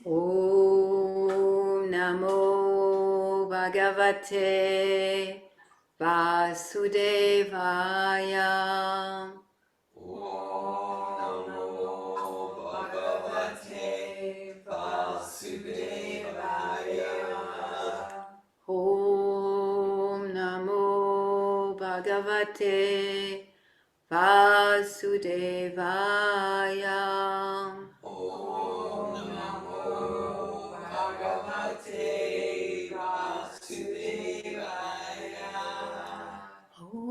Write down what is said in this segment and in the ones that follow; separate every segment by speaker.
Speaker 1: Om Namo Bhagavate Vasudevaya.
Speaker 2: Om Namo Bhagavate Vasudevaya.
Speaker 1: Om Namo Bhagavate Vasudevaya.
Speaker 2: Om Namo Bhagavate Vasudevaya.
Speaker 1: Om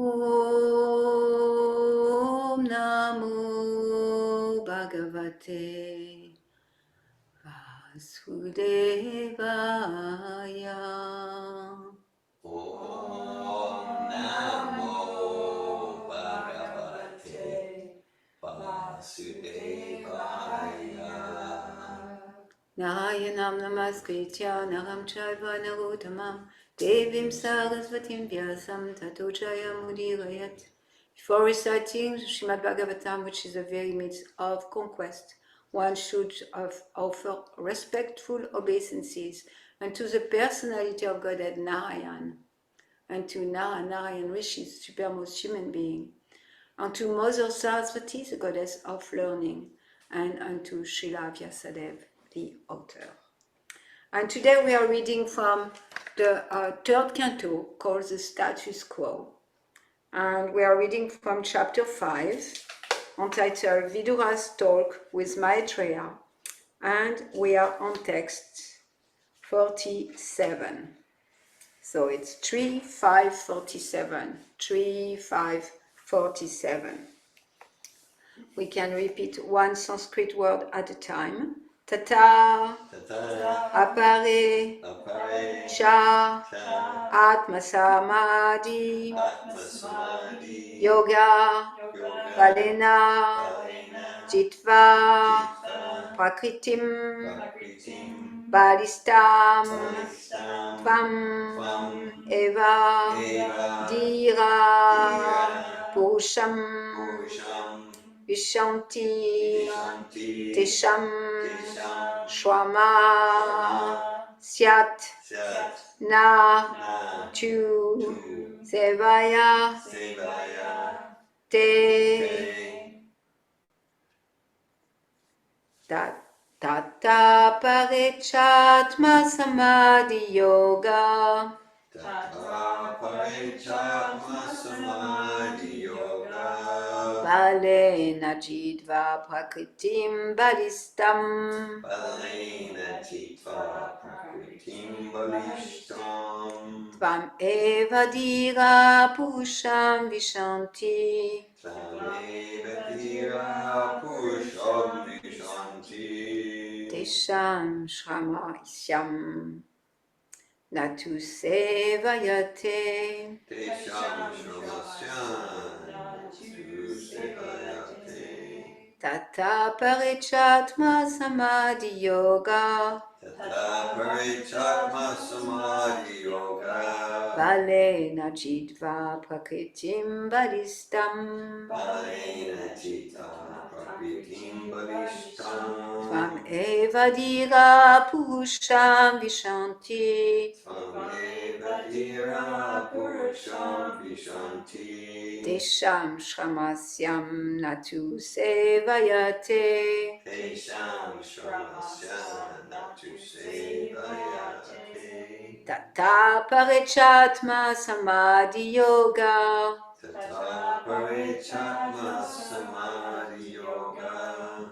Speaker 1: Namo Bhagavate Vasudevaya.
Speaker 2: Om Namo Bhagavate Vasudevaya.
Speaker 1: Narayanam namaskritya naram chaiva narottamam devim sarasvatim vyasam tato jayamudirayat. Before reciting Srimad Bhagavatam, which is a very midst of conquest, one should offer respectful obeisances unto the personality of Godhead Narayan, and to Narayan Rishi, the supermost human being, unto Mother Sarasvati, the goddess of learning, and unto Srila Vyasadeva, the author. And today we are reading from the third canto called The Status Quo. And we are reading from chapter 5, entitled Vidura's Talk with Maitreya. And we are on text 47. So it's 3.5.47. 3.5.47. We can repeat one Sanskrit word at a time. Tata, appare, cha, atma samadhi, yoga, valena, jitva, prakritim, balistam, tvam, eva, dira, purusham, vishanti, tesham, shwama, syat, na, tu, sevaya, te, tata parechatma samadhi yoga.
Speaker 2: Tata Parechatma Samadhi Yoga.
Speaker 1: Balena jidva prakritim balistam.
Speaker 2: Balena Jitva Prakritim Balishtam.
Speaker 1: Tvam eva dira purusham vishanti.
Speaker 2: Tvam Dira Purusham Vishanti.
Speaker 1: Tesham shrama isyam natu sevayate.
Speaker 2: Tesham Shramasyan Natu Sevayate.
Speaker 1: Tata parechatma samadhi yoga.
Speaker 2: Tata Parechatma Samadhi Yoga.
Speaker 1: Balena jidva prakritim balistam.
Speaker 2: Balena Jitva Prakritim Balishtam.
Speaker 1: Tvam eva dira purusham vishanti.
Speaker 2: Tvameva Dira Purusham Vishanti.
Speaker 1: Tesham shamasyam natu sevayate.
Speaker 2: Tesham Shramasya Natu Sevayate.
Speaker 1: Tata parechatma samadhi yoga.
Speaker 2: Tata Parechatma Samadhi Yoga.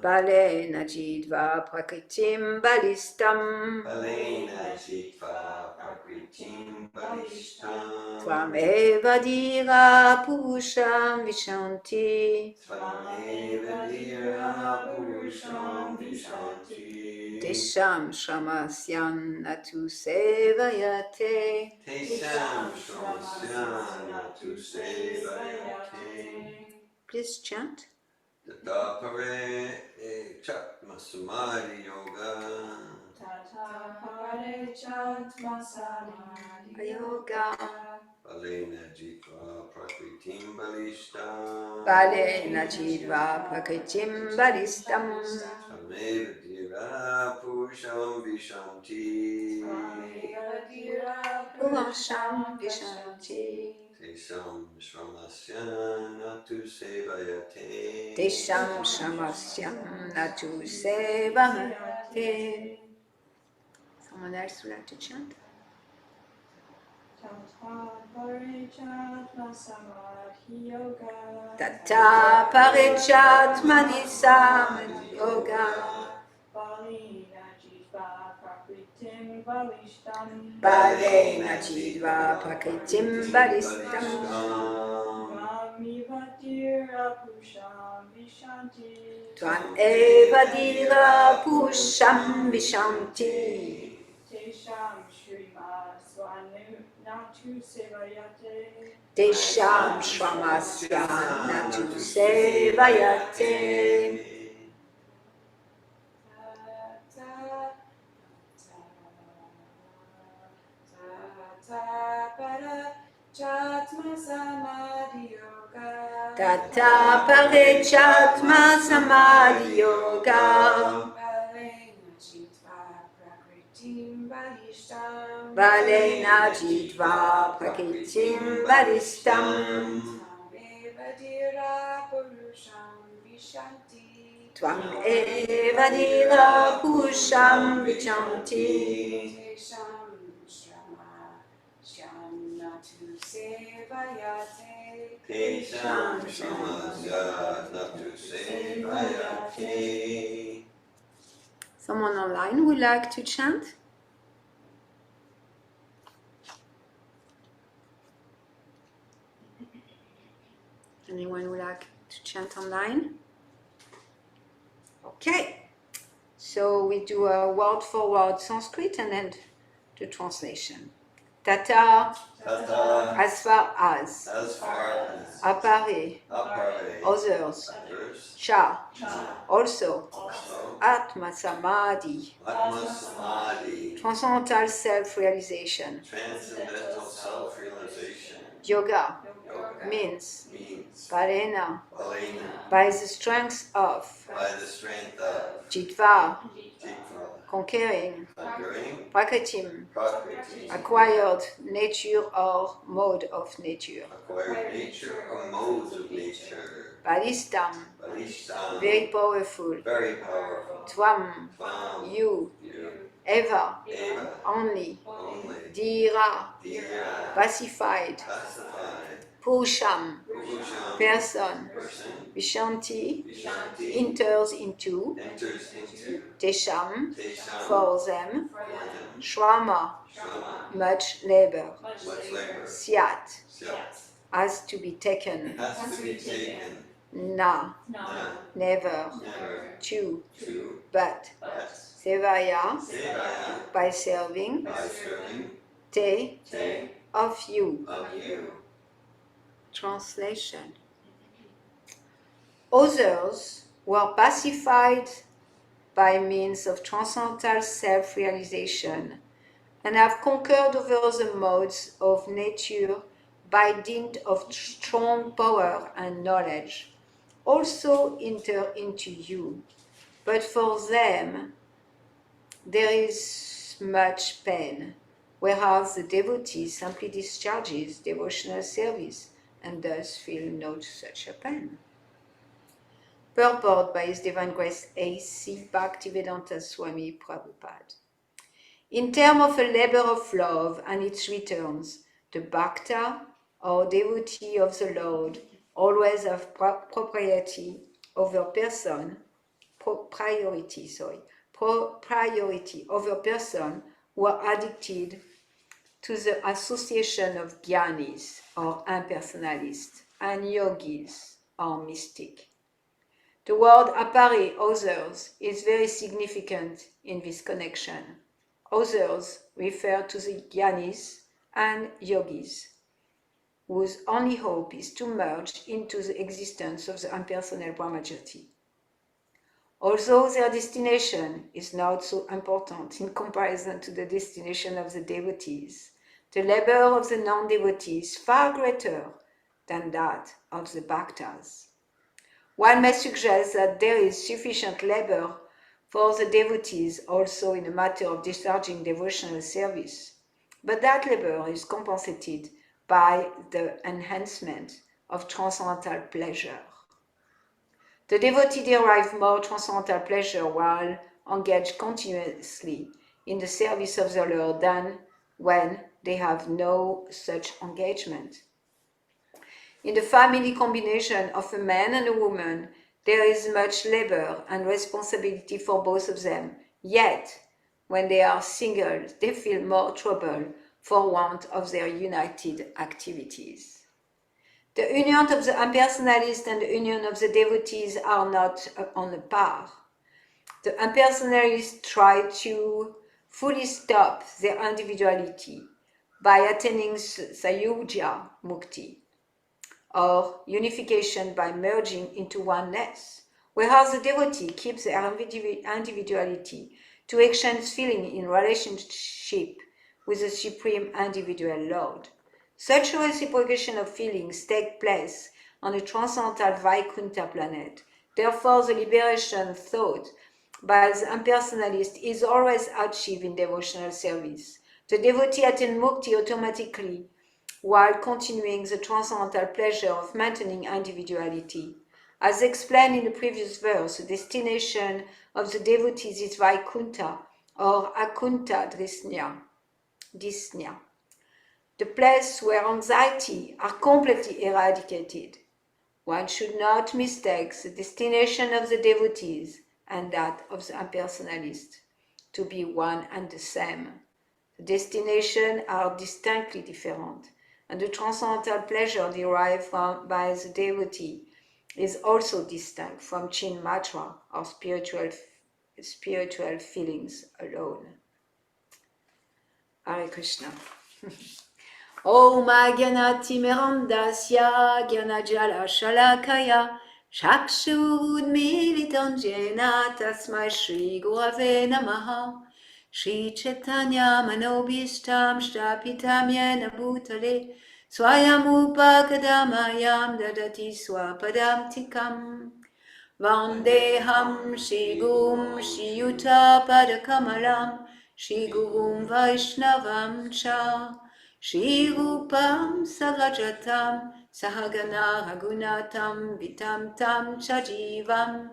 Speaker 1: Balena jidva prakritim balistam.
Speaker 2: Balena Jitva Prakritim Balishtam.
Speaker 1: Tvameva dira purusham vishanti.
Speaker 2: Tvameva Dira Purusham Vishanti.
Speaker 1: Tesham shamasyam natu sevayate.
Speaker 2: Tesham Shramasya Natu Sevayate.
Speaker 1: Please chant.
Speaker 2: Tata Parechatma Samadhi Yoga.
Speaker 3: Tata Parechatma Samadhi
Speaker 1: Yoga.
Speaker 2: Balena Jitva Prakritim Balishtam.
Speaker 1: Balena jidva prakritim balistam.
Speaker 2: Tvameva Svamedira Purusham Vishanti
Speaker 3: Svamedira
Speaker 1: Purusham Vishanti
Speaker 2: Tesham Shramasya Natu Sevayate
Speaker 1: Tesham Shamasyam Natu Sevahate. Someone else would like to chant? Tata Parechatmani Samadhi Yoga Balena Jidva Prakritim Balistam Tvam Evadira Pusham Vishanti Tesham Shramasya Natu Sevayate. Tata Parechatma Samadhi Yoga Balena Jidva Prakritim Balistam Tvam Evadira Pusham Vichanti
Speaker 2: Tesham Shramasya Natu Sevayate.
Speaker 1: Someone online would like to chant? Anyone would like to chant online? Okay, so we do a word for word Sanskrit and then the translation. Tata,
Speaker 2: Tata
Speaker 1: as far as, appare,
Speaker 2: Appare
Speaker 1: others,
Speaker 2: others
Speaker 1: cha, also,
Speaker 2: also
Speaker 1: Atma Samadhi,
Speaker 2: Atma Samadhi
Speaker 1: transcendental self-realization.
Speaker 2: transcendental self-realization
Speaker 1: Yoga
Speaker 2: yoga
Speaker 1: means
Speaker 2: means
Speaker 1: Balena,
Speaker 2: Balena
Speaker 1: by the strength of
Speaker 2: by the strength of
Speaker 1: Jitva,
Speaker 2: Jitva
Speaker 1: conquering,
Speaker 2: conquering
Speaker 1: Prakritim,
Speaker 2: Prakriti
Speaker 1: acquired nature or mode of nature.
Speaker 2: acquired nature or modes of nature
Speaker 1: Balistam,
Speaker 2: Balishtam
Speaker 1: very powerful.
Speaker 2: very powerful
Speaker 1: Tvam,
Speaker 2: Tvam
Speaker 1: you,
Speaker 2: Eva
Speaker 1: Eva, only.
Speaker 2: only
Speaker 1: Dira,
Speaker 2: Dira
Speaker 1: pacified.
Speaker 2: pacified
Speaker 1: Pusham,
Speaker 2: Purusham
Speaker 1: person.
Speaker 2: person
Speaker 1: Vishanti,
Speaker 2: Vishanti
Speaker 1: enters into.
Speaker 2: enters into
Speaker 1: Tesham,
Speaker 2: Tesham
Speaker 1: for them.
Speaker 2: for them
Speaker 1: Shrama,
Speaker 2: Shrama
Speaker 1: much labor.
Speaker 2: much labor
Speaker 1: Syat,
Speaker 2: Syat
Speaker 1: has to be taken.
Speaker 2: has to be taken
Speaker 1: Na,
Speaker 2: Na
Speaker 1: never.
Speaker 2: never
Speaker 1: To,
Speaker 2: to
Speaker 1: but.
Speaker 2: but
Speaker 1: Sevaya,
Speaker 2: Sevaya
Speaker 1: by serving.
Speaker 2: by serving
Speaker 1: Te,
Speaker 2: Te
Speaker 1: of you.
Speaker 2: of you
Speaker 1: Translation. Others were pacified by means of transcendental self-realization and have conquered over the modes of nature by dint of strong power and knowledge, also enter into you. But for them, there is much pain, whereas the devotee simply discharges devotional service and thus feel no such a pain. Purport by His Divine Grace A.C. Bhaktivedanta Swami Prabhupada. In terms of a labor of love and its returns, the Bhakta or devotee of the Lord always have propriety over person, priority over person who are addicted to the association of jnanis or impersonalists and yogis or mystic. The word appare, others, is very significant in this connection. Others refer to the jnanis and yogis, whose only hope is to merge into the existence of the impersonal Brahmajyoti. Although their destination is not so important in comparison to the destination of the devotees, the labor of the non-devotees is far greater than that of the bhaktas. One may suggest that there is sufficient labor for the devotees also in the matter of discharging devotional service. But that labor is compensated by the enhancement of transcendental pleasure. The devotee derive more transcendental pleasure while engaged continuously in the service of the Lord than when they have no such engagement. In the family combination of a man and a woman, there is much labor and responsibility for both of them. Yet, when they are single, they feel more trouble for want of their united activities. The union of the impersonalist and the union of the devotees are not on a par. The impersonalists try to fully stop their individuality by attaining sayuja mukti, or unification by merging into oneness, whereas the devotee keeps their individuality to exchange feeling in relationship with the Supreme Individual Lord. Such a reciprocation of feelings takes place on a transcendental Vaikuntha planet. Therefore, the liberation thought by the impersonalist is always achieved in devotional service. The devotee attains mukti automatically while continuing the transcendental pleasure of maintaining individuality. As explained in the previous verse, the destination of the devotees is Vaikuntha or Akunta Dhisnya, the place where anxiety are completely eradicated. One should not mistake the destination of the devotees and that of the impersonalist to be one and the same. The destinations are distinctly different, and the transcendental pleasure derived by the devotee is also distinct from chinmatra or spiritual feelings alone. Hare Krishna. Om Agyanatimirandasya Gyanajala Shalakaya Chakshurudmilitam Jena Tasmai Shri Gurave Namaha Shri Chaitanya Manobishtam Shtapitam Yena Bhutale Swayam Upakadamayam Dadati Swapadam Tikam Vandeham Shri Gum Shri Yuta Padakamalam Shri Gurum Vaishnavam Cha Shri Rupam Sarajatam Sahagana Ragunatam Vitam Tam Chajivam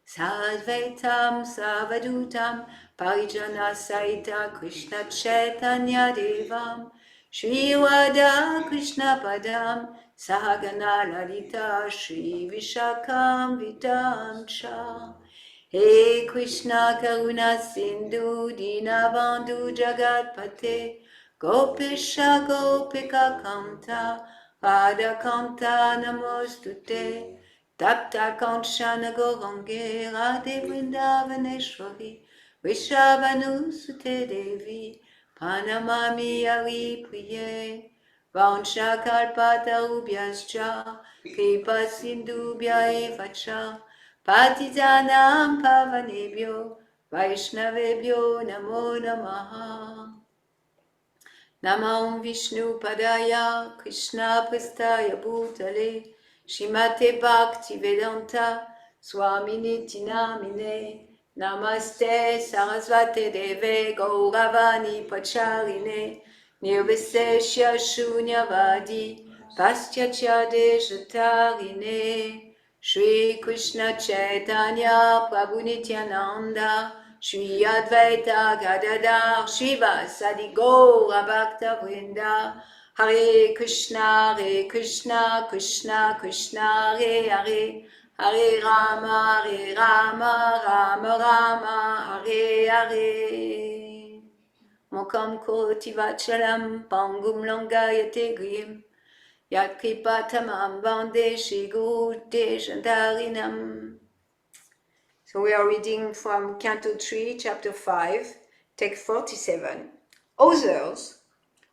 Speaker 1: Sadvaitam Savadutam Parijana Saita Krishna Chaitanya Devam Shri Radha Krishna Padam Sahagana Lalita Shri Vishakam Vitam Cha He Krishna Karuna Sindhu Dinabandhu Jagat Pate Gopesha Gopika Kanta Radha Kanta Namostute Tapta Kanchana Gorange Radhe Vrindavaneshwari Vishabhanu Sute Devi Pranamami Hari Priye Vansha Kalpata Ubhyascha Kripa Sindhubhya Eva Cha Patitanam Pavanebhyo Vaishnavebhyo Namo Namaha Namam Vishnu Padaya Krishna Prestaya Bhutale Shrimate Bhakti Vedanta Swamini Tinamine Namaste Sarasvate Deve Gauravani Pacharine Nirvesesha Shunyavadi Paschatya Dejatarine Shri Krishna Chaitanya Prabhu Nityananda Shri Advaita Gadadhar Shiva Sadi Gaura Bhakta Vrinda Hare Krishna Krishna Krishna Hare Hare Hare Rama Rama Rama Hare Hare Mokam Koti Vachalam Pangum Langayate Grim Yat Kripatamam Bande Shigu Dejandarinam. So we are reading from Canto 3, Chapter 5, Text 47. Others,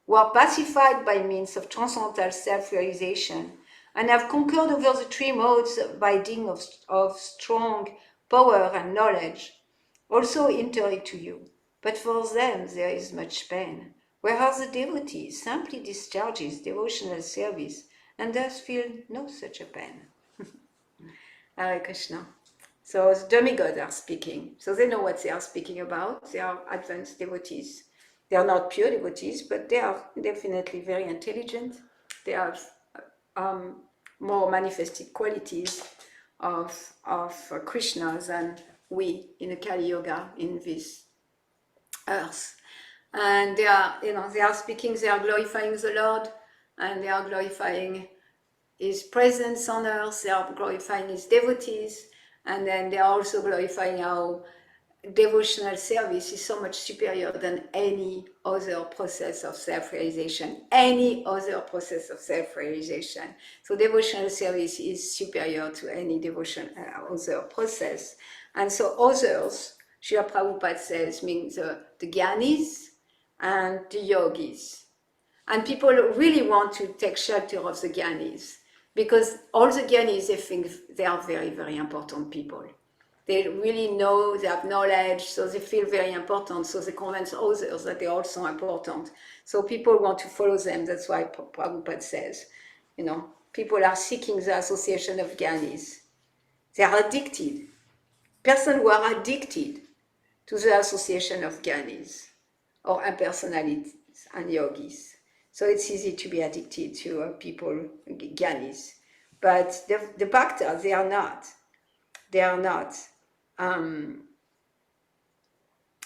Speaker 1: who are pacified by means of transcendental self-realization and have conquered over the three modes by dint of strong power and knowledge, also enter into you. But for them there is much pain, whereas the devotee simply discharges devotional service and thus feel no such a pain. Hare Krishna. So the demigods are speaking. So they know what they are speaking about. They are advanced devotees. They are not pure devotees, but they are definitely very intelligent. They have more manifested qualities of Krishna than we in the Kali Yoga in this earth. And they are, they are speaking, they are glorifying the Lord, and they are glorifying His presence on earth, they are glorifying His devotees, and then they are also glorifying how devotional service is so much superior than any other process of self-realization, So devotional service is superior to any other process. And so others, Srila Prabhupada says, means the Gyanis and the Yogis. And people really want to take shelter of the Gyanis, because all the Gyanis, they think they are very, very important people. They really know, they have knowledge, so they feel very important, so they convince others that they're also important. So people want to follow them. That's why Prabhupada says, people are seeking the association of Gyanis. They are addicted. Persons who are addicted to the association of Gyanis or impersonalities and yogis. So it's easy to be addicted to people, Gyanis. But the Bhaktas, they are not. They are not.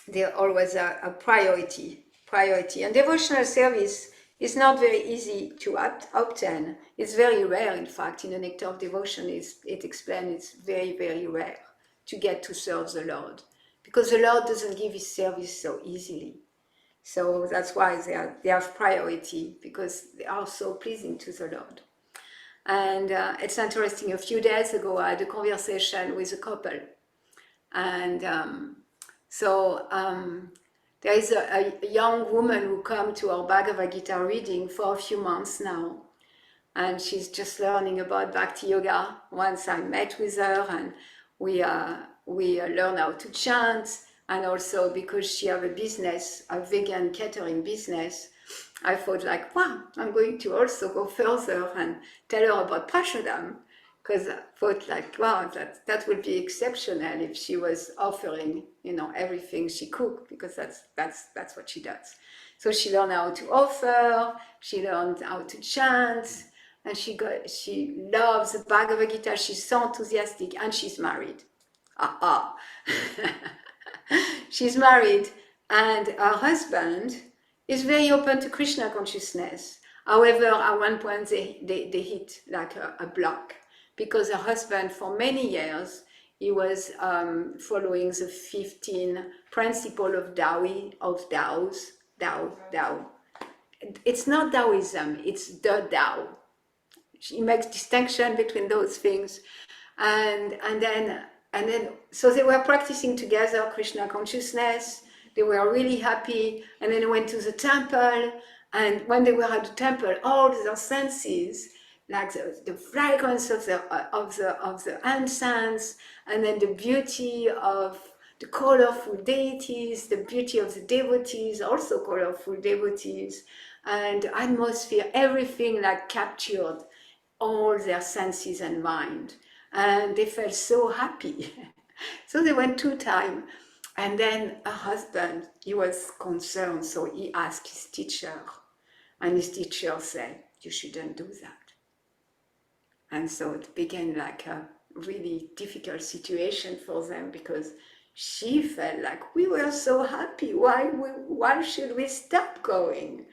Speaker 1: They're always a priority. And devotional service is not very easy to obtain. It's very rare, in fact. In the Nectar of Devotion, it explains it's very, very rare to get to serve the Lord, because the Lord doesn't give His service so easily. So that's why they have priority, because they are so pleasing to the Lord. And it's interesting, a few days ago I had a conversation with a couple, and there is a young woman who come to our Bhagavad Gita reading for a few months now, and she's just learning about Bhakti Yoga. Once I met with her, and we learn how to chant, and also because she have a business, a vegan catering business, I thought like, wow, I'm going to also go further and tell her about Prashadam, because I thought like, wow, that would be exceptional if she was offering, everything she cooked, because that's what she does. So she learned how to offer, she learned how to chant, and she loves the Bhagavad Gita. She's so enthusiastic, and she's married. She's married, and her husband is very open to Krishna consciousness. However, at one point they hit like a block, because her husband, for many years, he was following the 15 principle of Dao. It's not Taoism, it's the Tao. He makes distinction between those things, and then so they were practicing together Krishna consciousness. They were really happy, and then they went to the temple, and when they were at the temple, all their senses, like the fragrance of the incense, and then the beauty of the colorful deities, the beauty of the devotees, also colorful devotees, and atmosphere, everything like captured all their senses and mind, and they felt so happy. So they went 2 times, and then her husband, he was concerned, so he asked his teacher, and his teacher said, you shouldn't do that. And so it became like a really difficult situation for them, because she felt like, we were so happy, why should we stop going?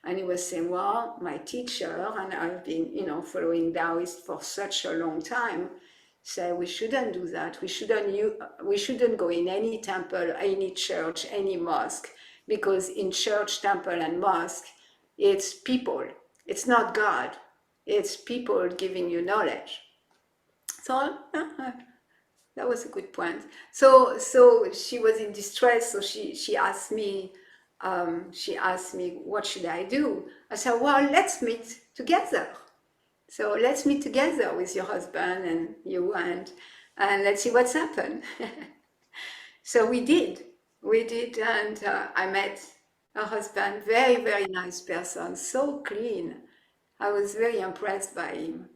Speaker 1: And he was saying, well, my teacher, and I've been, following Taoist for such a long time, say we shouldn't do that. We shouldn't go in any temple, any church, any mosque, because in church, temple, and mosque, it's people. It's not God. It's people giving you knowledge. So that was a good point. So she was in distress. So she asked me. What should I do? I said, well, let's meet together. So let's meet together with your husband and you, and let's see what's happened. So we did, and I met her husband, very, very nice person, so clean. I was very impressed by him.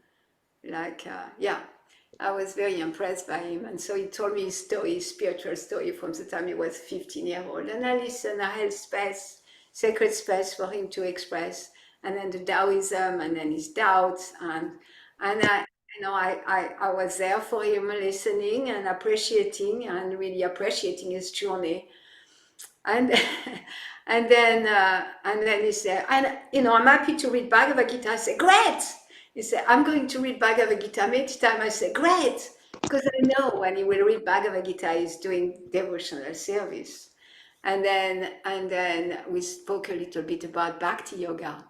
Speaker 1: I was very impressed by him. And so he told me his story, his spiritual story from the time he was 15-year-old. And I listened, I held space, sacred space for him to express. And then the Taoism and then his doubts. And I was there for him listening and appreciating and really appreciating his journey. And and then he said, and I'm happy to read Bhagavad Gita. I said, great. He said, I'm going to read Bhagavad Gita each time. I said, great, because I know when he will read Bhagavad Gita, he's doing devotional service. And then we spoke a little bit about Bhakti Yoga.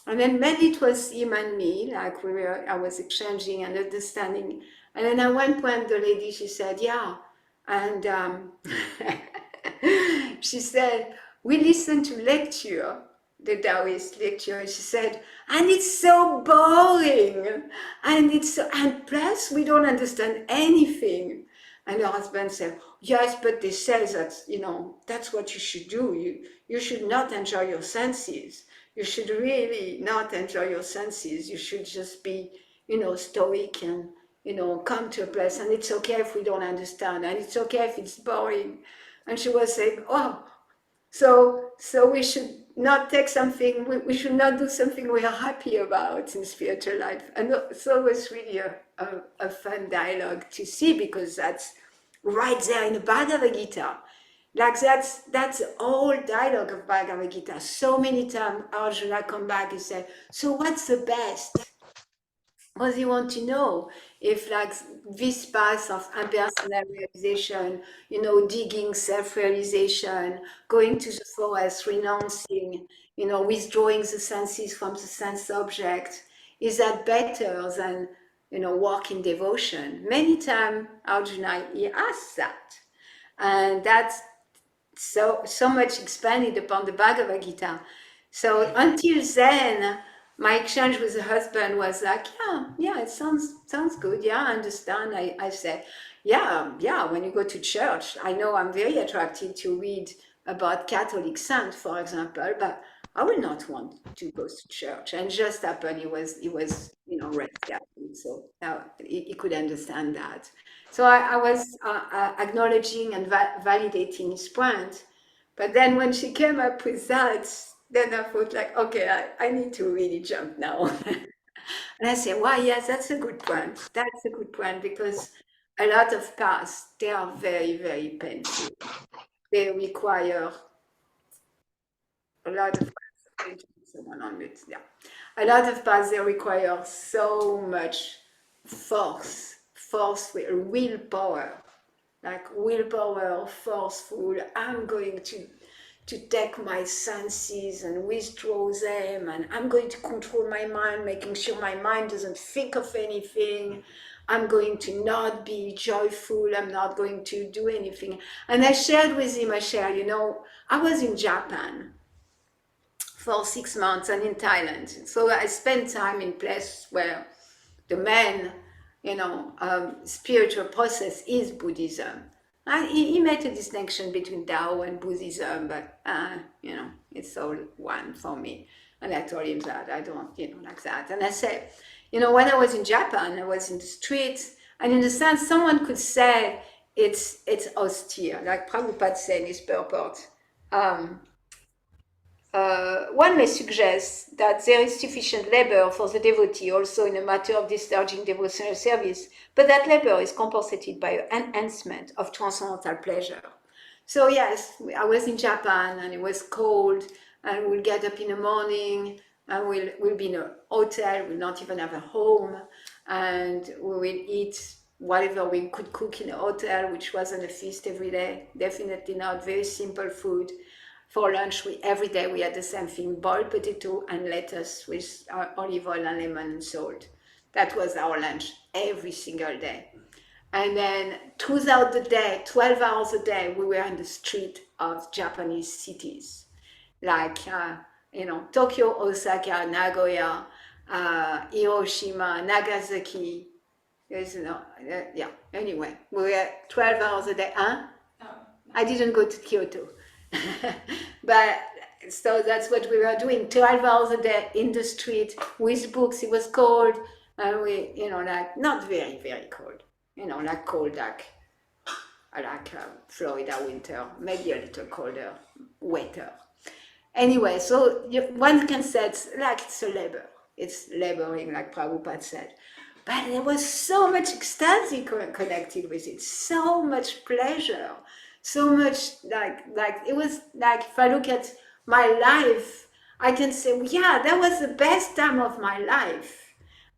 Speaker 1: And then maybe it was him and me, like I was exchanging and understanding. And then at one point, the lady, she said, yeah. And she said, we listened to lecture, the Taoist lecture. And she said, and it's so boring. And plus we don't understand anything. And her husband said, yes, but they say that, that's what you should do. You should not enjoy your senses. You should really not enjoy your senses. You should just be, stoic and, come to a place. And it's okay if we don't understand. And it's okay if it's boring. And she was saying, oh, so we should not take something, we should not do something we are happy about in spiritual life. And so it was really a fun dialogue to see, because that's right there in the Bhagavad Gita. Like that's the whole dialogue of Bhagavad Gita. So many times Arjuna come back and say, so what's the best? What do you want to know? If like this path of impersonal realization, digging self-realization, going to the forest, renouncing, withdrawing the senses from the sense object, is that better than, walk in devotion? Many times Arjuna, he asks that. And that's so much expanded upon the Bhagavad Gita. So until then, my exchange with the husband was like, yeah, it sounds good. Yeah, I understand. I said, yeah, when you go to church, I know I'm very attracted to read about Catholic saints, for example, but I will not want to go to church. And just happened, he was, red Catholic, so he could understand that. So I was acknowledging and validating his point. But then when she came up with that, then I thought like, okay, I need to really jump now. And I said, why, yes, that's a good point. That's a good point, because a lot of paths, they are very, very painful. They require a lot of someone on it. Yeah. A lot of paths, they require so much force with willpower, like willpower, forceful. I'm going to take my senses and withdraw them, and I'm going to control my mind, making sure my mind doesn't think of anything. I'm going to not be joyful. I'm not going to do anything. And I shared with him, I was in Japan for 6 months and in Thailand. So I spent time in places where the main, spiritual process is Buddhism. And he made a distinction between Tao and Buddhism, but, it's all one for me. And I told him that I don't, like that. And I said, when I was in Japan, I was in the streets, and in a sense, someone could say it's austere, like Prabhupada said in his purport. One may suggest that there is sufficient labor for the devotee also in the matter of discharging devotional service, but that labor is compensated by an enhancement of transcendental pleasure. So yes, I was in Japan and it was cold, and we'll get up in the morning and we'll be in a hotel, we'll not even have a home, and we will eat whatever we could cook in a hotel, which wasn't a feast every day, definitely not, very simple food. For lunch, every day we had the same thing, boiled potato and lettuce with olive oil and lemon and salt. That was our lunch every single day. And then throughout the day, 12 hours a day, we were in the street of Japanese cities, like, Tokyo, Osaka, Nagoya, Hiroshima, Nagasaki. Anyway, we were 12 hours a day. Huh? I didn't go to Kyoto. But so that's what we were doing, 12 hours a day in the street with books. It was cold, And we, like not very, very cold, like cold, like Florida winter, maybe a little colder, wetter. Anyway, so one can say it's a labor. It's laboring, like Prabhupada said. But there was so much ecstasy connected with it, so much pleasure, so much like it was like if I look at my life, I can say, yeah, that was the best time of my life.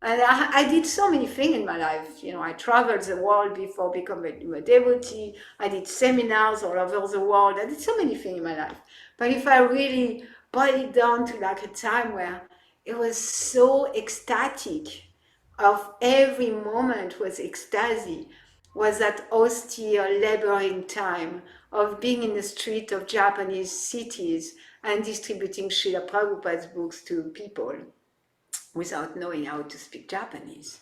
Speaker 1: And I did so many things in my life. I traveled the world before becoming a devotee. I did seminars all over the world. I did so many things in my life. But if I really boil it down to like a time where it was so ecstatic, of every moment was ecstasy, was that austere laboring time of being in the street of Japanese cities and distributing Srila Prabhupada's books to people without knowing how to speak Japanese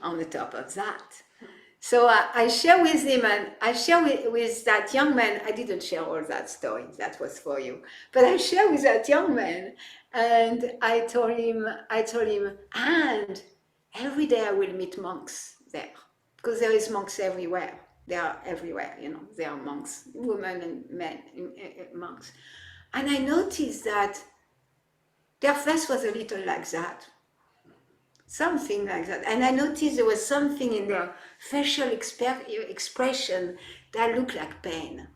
Speaker 1: on the top of that. So I share with him, and I share with that young man. I didn't share all that story, that was for you. But I share with that young man, and I told him, and every day I will meet monks there, because there is monks everywhere. They are everywhere, there are monks, women and men, monks. And I noticed that their face was a little like that. Something like that. And I noticed there was something in their facial expression that looked like pain.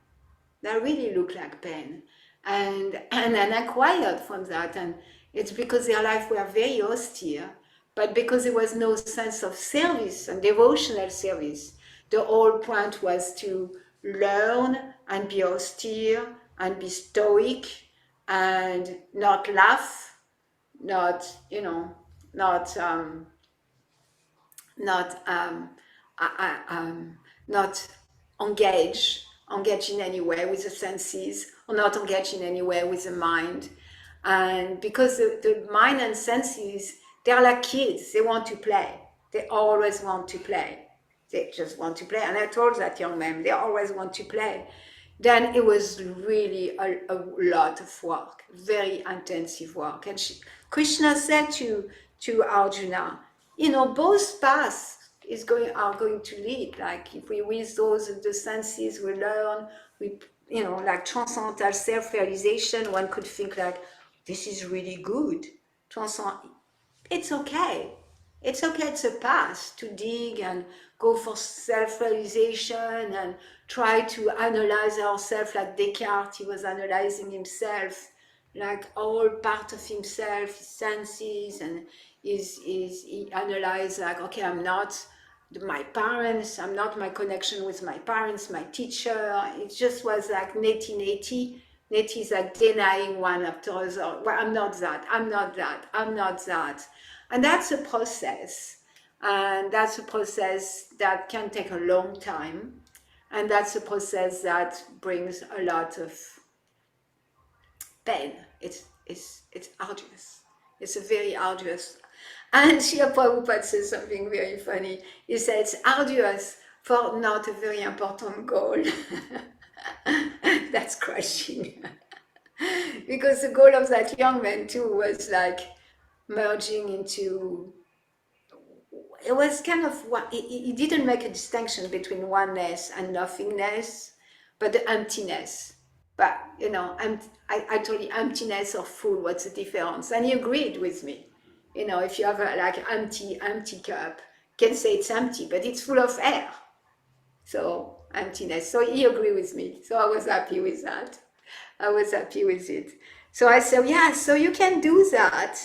Speaker 1: That really looked like pain. And I acquired from that. And it's because their life were very austere, but because there was no sense of service and devotional service. The whole point was to learn and be austere and be stoic and not laugh, not, not not not engage in any way with the senses, or not engage in any way with the mind. And because the mind and senses, they're like kids, they want to play, they always want to play, they just want to play. And I told that young man, they always want to play. Then it was really a lot of work, very intensive work. And Krishna said to Arjuna, both paths are going to lead. Like if we with those the senses, we learn, we like transcendental self-realization. One could think like, this is really good. It's okay. It's okay, it's a path to dig and go for self-realization and try to analyze ourselves like Descartes. He was analyzing himself, like all part of himself, his senses, and he analyzed like, okay, I'm not my parents, I'm not my connection with my parents, my teacher. It just was like neti. Neti is like denying one after another. Well, I'm not that, I'm not that, I'm not that. And that's a process. And that's a process that can take a long time. And that's a process that brings a lot of pain. It's arduous. It's a very arduous. And Srila Prabhupada says something very funny. He said it's arduous for not a very important goal. That's crushing. Because the goal of that young man too was like merging into, it was kind of, he didn't make a distinction between oneness and nothingness, but the emptiness. But, I told you emptiness or full, what's the difference? And he agreed with me. If you have a like empty cup, you can say it's empty, but it's full of air. So emptiness. So he agreed with me. So I was happy with that. I was happy with it. So I said, yeah, so you can do that.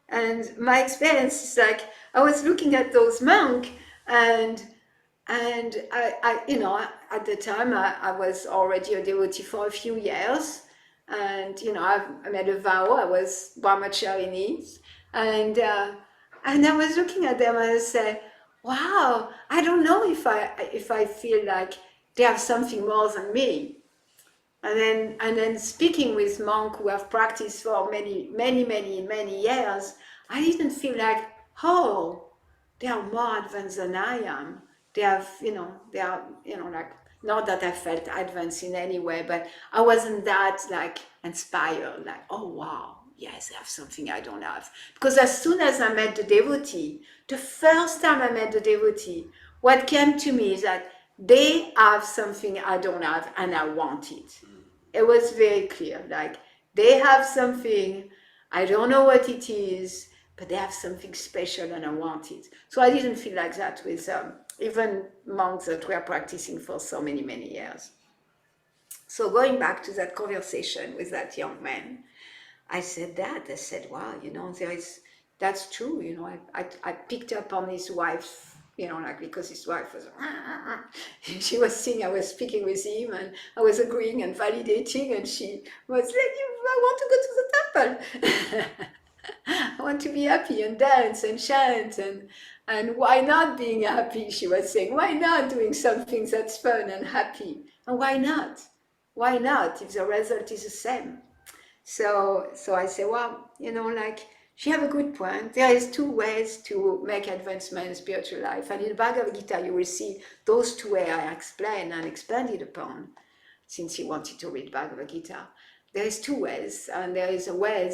Speaker 1: And my experience is like, I was looking at those monks, and I at the time I was already a devotee for a few years, and I made a vow. I was brahmacharini, and I was looking at them and I said, wow, I don't know if I feel like they have something more than me. And then speaking with monks who have practiced for many years, I didn't feel like, oh, they are more advanced than I am. They have, they are, like, not that I felt advanced in any way, but I wasn't that like inspired, like, oh wow, yes, I have something I don't have. Because as soon as I met the devotee, the first time I met the devotee, what came to me is that they have something I don't have and I want it. It was very clear, like they have something, I don't know what it is, but they have something special and I want it. So I didn't feel like that with even monks that were practicing for so many, many years. So going back to that conversation with that young man, I said, wow, that's true. I picked up on his wife, like because his wife was, she was seeing I was speaking with him and I was agreeing and validating and she was like, I want to go to the temple. I want to be happy and dance and chant and why not being happy? She was saying, why not doing something that's fun and happy? And why not? Why not if the result is the same? So I say, well, like she have a good point. There is two ways to make advancement in spiritual life. And in the Bhagavad Gita, you will see those two ways I explained and expanded upon, since you wanted to read Bhagavad Gita. There is two ways, and there is a way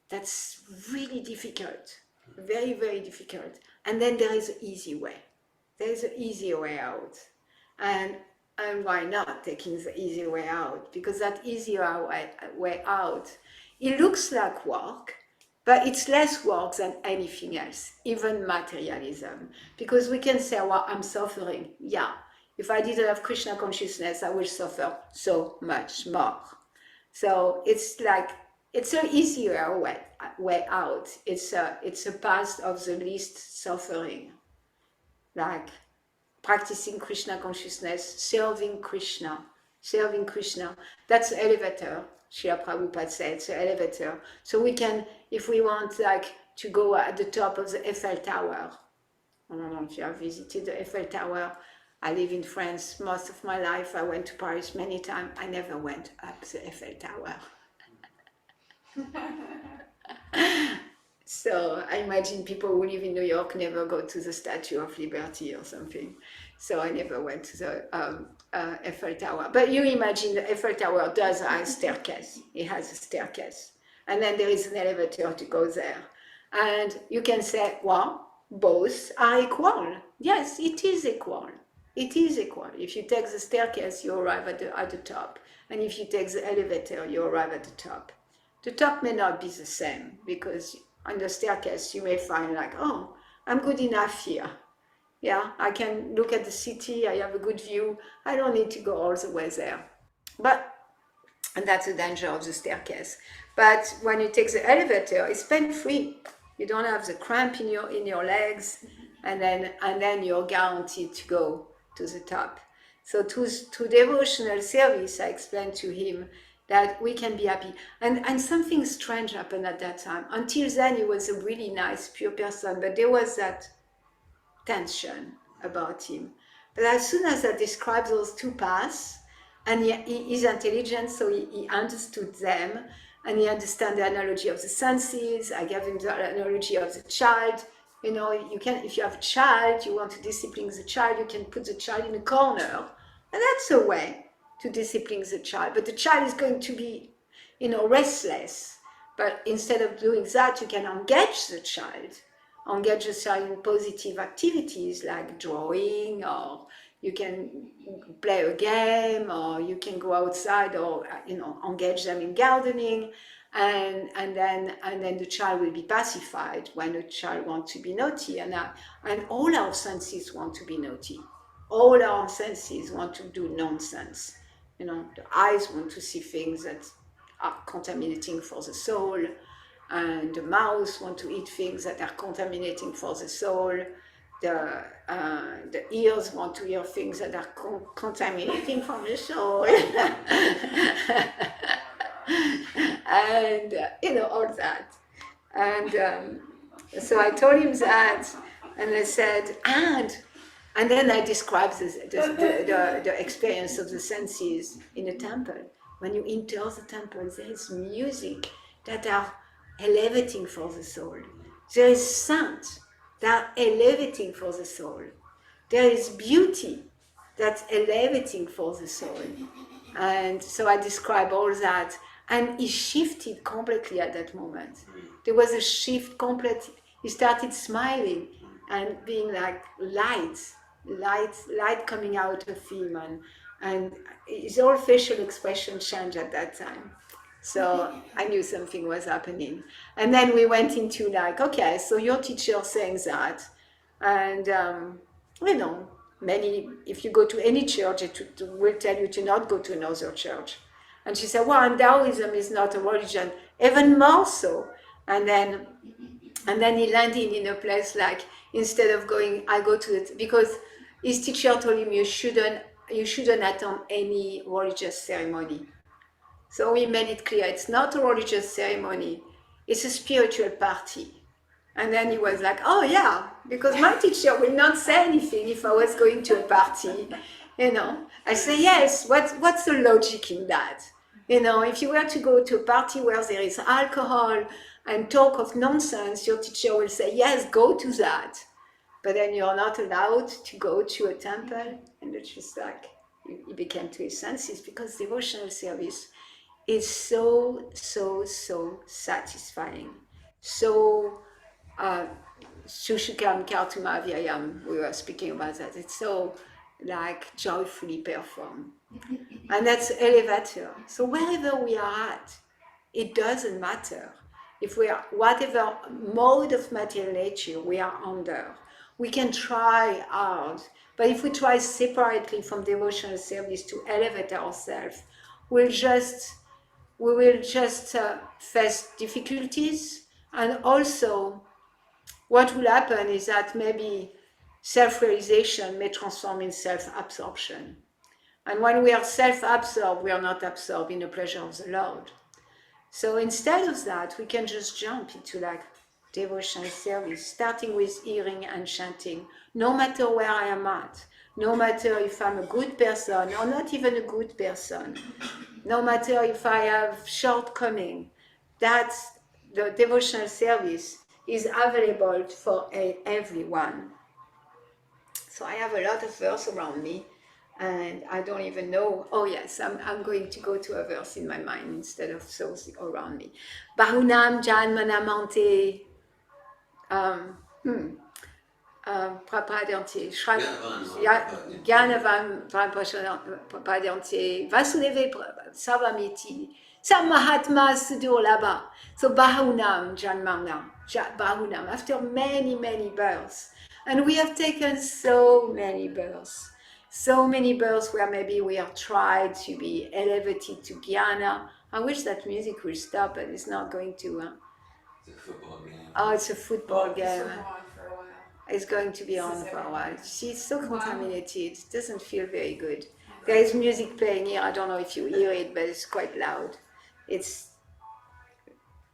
Speaker 1: that's really difficult, very, very difficult. And then there is an easy way. There is an easier way out. And why not taking the easy way out? Because that easier way out, it looks like work, but it's less work than anything else, even materialism. Because we can say, well, I'm suffering. Yeah, if I didn't have Krishna consciousness, I would suffer so much more. So it's like, it's an easier way out. It's a path of the least suffering. Like, practicing Krishna consciousness, serving Krishna. That's the elevator. Srila Prabhupada said, it's the elevator. So we can, if we want like to go at the top of the Eiffel Tower, I don't know if you have visited the Eiffel Tower. I live in France most of my life. I went to Paris many times. I never went up the Eiffel Tower. So I imagine people who live in New York never go to the Statue of Liberty or something. So I never went to the Eiffel Tower. But you imagine the Eiffel Tower does have a staircase. It has a staircase. And then there is an elevator to go there. And you can say, well, both are equal. Yes, it is equal. It is equal. If you take the staircase, you arrive at the top. And if you take the elevator, you arrive at the top. The top may not be the same because on the staircase you may find like, oh, I'm good enough here. Yeah, I can look at the city, I have a good view, I don't need to go all the way there. And that's the danger of the staircase. But when you take the elevator, it's pain-free. You don't have the cramp in your legs, and then you're guaranteed to go to the top. So to devotional service, I explained to him that we can be happy. And something strange happened at that time. Until then, he was a really nice, pure person, but there was that tension about him. But as soon as I described those two paths, and he's intelligent, so he understood them, and he understands the analogy of the senses. I gave him the analogy of the child. You can, if you have a child, you want to discipline the child, you can put the child in a corner, and that's a way to discipline the child. But the child is going to be, restless. But instead of doing that, you can engage the child in positive activities like drawing, or you can play a game, or you can go outside, or engage them in gardening, and then the child will be pacified when the child wants to be naughty, and all our senses want to be naughty. All our senses want to do nonsense. The eyes want to see things that are contaminating for the soul, and the mouth want to eat things that are contaminating for the soul. The ears want to hear things that are contaminating for the soul. And all that. And so I told him that, and I said, and then I described the experience of the senses in a temple. When you enter the temple, there is music that are elevating for the soul. There is sound that are elevating for the soul. There is beauty that's elevating for the soul. And so I describe all that. And he shifted completely at that moment. There was a shift completely. He started smiling and being like light coming out of him, and his whole facial expression changed at that time. So I knew something was happening. And then we went into like, okay, so your teacher saying that, and you know, many, if you go to any church, it will tell you to not go to another church. And she said, well, and Taoism is not a religion, even more so. And then he landed in a place like, instead of going, I go to it, because his teacher told him you shouldn't attend any religious ceremony. So we made it clear, it's not a religious ceremony, it's a spiritual party. And then he was like, oh yeah, because my teacher will not say anything if I was going to a party, you know. I say, yes, what's the logic in that? You know, if you were to go to a party where there is alcohol and talk of nonsense, your teacher will say, yes, go to that. But then you're not allowed to go to a temple. And it's just like, he became to his senses, because devotional service is so satisfying. So, Sushikam Kartuma Vyayam, we were speaking about that. It's so like joyfully performed. And that's elevator. So wherever we are at, it doesn't matter. If we are, whatever mode of material nature we are under, we can try hard. But if we try separately from devotional service to elevate ourselves, we will just face difficulties. And also, what will happen is that maybe self-realization may transform in self-absorption. And when we are self-absorbed, we are not absorbed in the pleasure of the Lord. So instead of that, we can just jump into like devotional service, starting with hearing and chanting, no matter where I am at, no matter if I'm a good person or not even a good person, no matter if I have shortcoming, that the devotional service is available for everyone. So I have a lot of verse around me, and I don't even know. Oh yes, I'm going to go to a verse in my mind instead of those around me. Bahunam Janmanamante Prapadyante Gyanavam Prapadyante Vasudeve Savamiti Samahatma Sudur Laba. So Bahunam Janmanam Bahunam, after many births. And we have taken so many births where maybe we are tried to be elevated to Jnana. I wish that music would stop, but it's not going to.
Speaker 2: It's a football game.
Speaker 1: Oh, it's a football game.
Speaker 3: It's been on for a while.
Speaker 1: It's going to be on for a while. She's so contaminated. It doesn't feel very good. There is music playing here. I don't know if you hear it, but it's quite loud.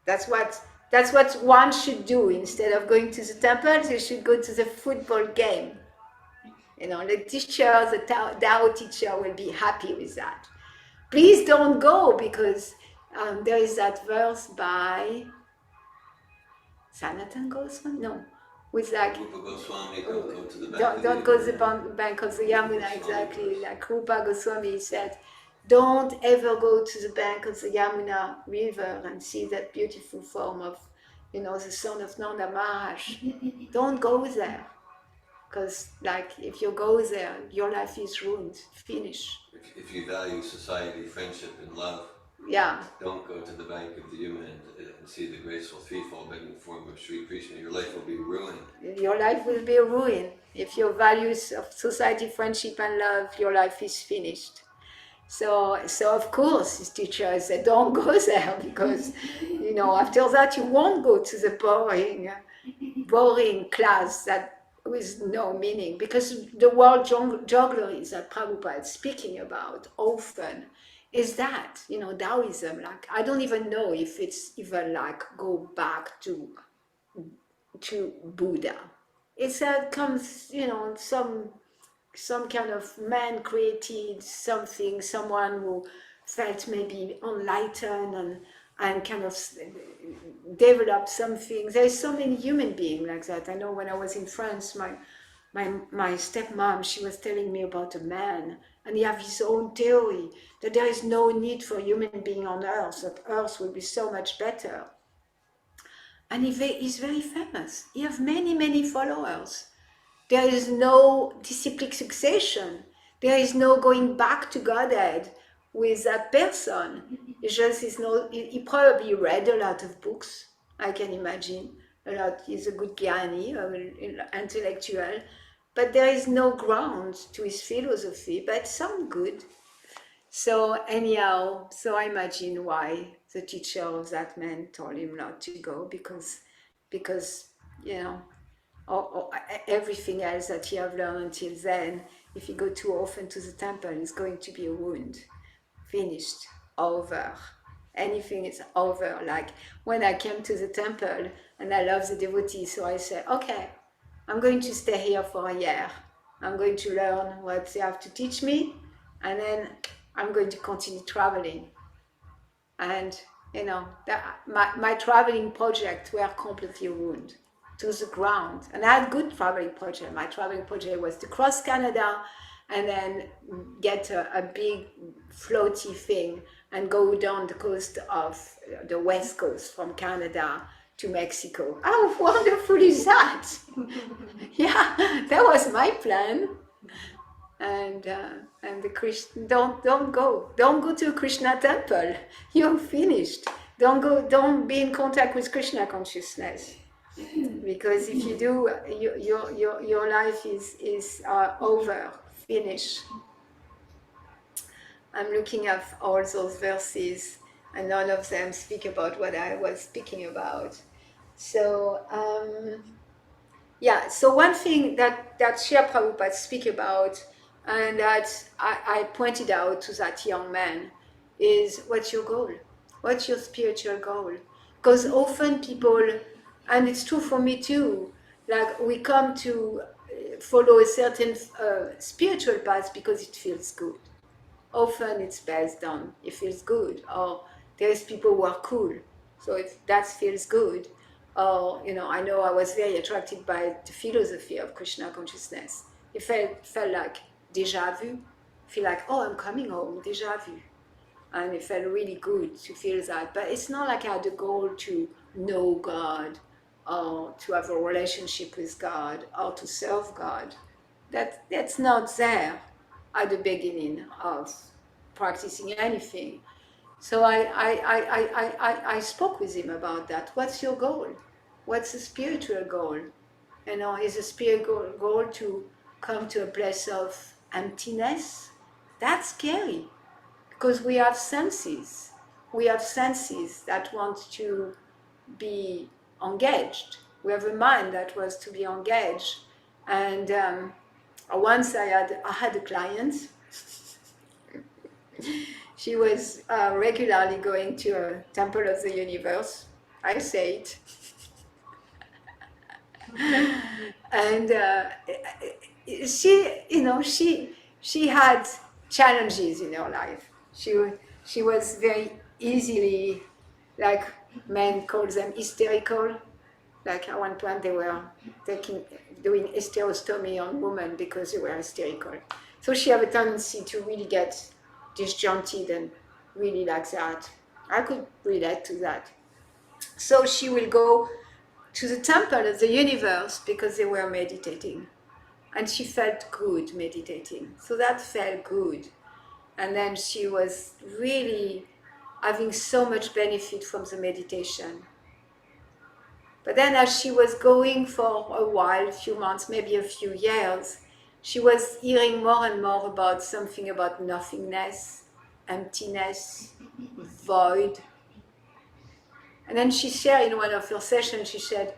Speaker 1: That's what one should do. Instead of going to the temple, you should go to the football game. You know, the teacher, the Tao teacher will be happy with that. Please don't go, because there is that verse by Sanatan Goswami? No. With like,
Speaker 2: Rupa Goswami, don't go to the bank
Speaker 1: don't go to the bank of the Yamuna, exactly. Like Rupa Goswami said, don't ever go to the bank of the Yamuna river and see that beautiful form of, you know, the son of Nanda Maharaj. Don't go there. Because like, if you go there, your life is ruined, finish.
Speaker 2: If you value society, friendship, and love,
Speaker 1: yeah,
Speaker 2: don't go to the bank of the Yamuna and see the graceful threefold begging form of Sri Krishna. Your life will be ruined.
Speaker 1: Your life will be ruined. If your values of society, friendship, and love, your life is finished. So of course, his teacher said, don't go there, because, you know, after that you won't go to the boring class that with no meaning, because the world jugglery that Prabhupada is speaking about often is that, you know, Taoism, like, I don't even know if it's even like go back to Buddha. It's comes, you know, some kind of man created something, someone who felt maybe enlightened and kind of developed something. There's so many human beings like that. I know when I was in France, my stepmom, she was telling me about a man, and he have his own theory that there is no need for human being on Earth, that Earth will be so much better. And he's very famous. He have many, many followers. There is no disciplic succession. There is no going back to Godhead with that person. It's just he probably read a lot of books, I can imagine. A lot. He's a good Gyani, intellectual. But there is no ground to his philosophy, but some good. So anyhow, so I imagine why the teacher of that man told him not to go, because you know, or everything else that he have learned until then, if you go too often to the temple, it's going to be a wound. Finished, over. Anything is over. Like when I came to the temple and I love the devotees, so I say, okay, I'm going to stay here for a year. I'm going to learn what they have to teach me, and then I'm going to continue traveling. And my traveling projects were completely ruined to the ground. And I had good traveling project. My traveling project was to cross Canada and then get a big floaty thing and go down the coast of the west coast from Canada to Mexico. How wonderful is that? Yeah, that was my plan. And the Krishna, don't go to a Krishna temple. You're finished. Don't be in contact with Krishna consciousness, because if you do, your life is over, finished. I'm looking at all those verses, and none of them speak about what I was speaking about. So. Yeah, so one thing that Srila Prabhupada speak about, and that I pointed out to that young man, is what's your goal? What's your spiritual goal? Because often people, and it's true for me too, like we come to follow a certain spiritual path because it feels good. Often it's based on it feels good, or there's people who are cool, so if that feels good. Or I know I was very attracted by the philosophy of Krishna consciousness. It felt like déjà vu. Feel like, oh, I'm coming home, déjà vu. And it felt really good to feel that. But it's not like I had a goal to know God, or to have a relationship with God, or to serve God. That's not there at the beginning of practicing anything. So I spoke with him about that. What's your goal? What's the spiritual goal? Is a spiritual goal to come to a place of emptiness? That's scary, because we have senses. We have senses that want to be engaged. We have a mind that wants to be engaged. And once I had a client. She was regularly going to a temple of the universe. I say it. And she had challenges in her life. She was very easily, like men call them hysterical. Like at one point they were doing hysterostomy on women because they were hysterical. So she had a tendency to really get disjointed and really like that. I could relate to that. So she will go to the temple of the universe because they were meditating. And she felt good meditating. So that felt good. And then she was really having so much benefit from the meditation. But then as she was going for a while, a few months, maybe a few years, she was hearing more and more about something about nothingness, emptiness, void. And then she shared in one of her sessions, she said,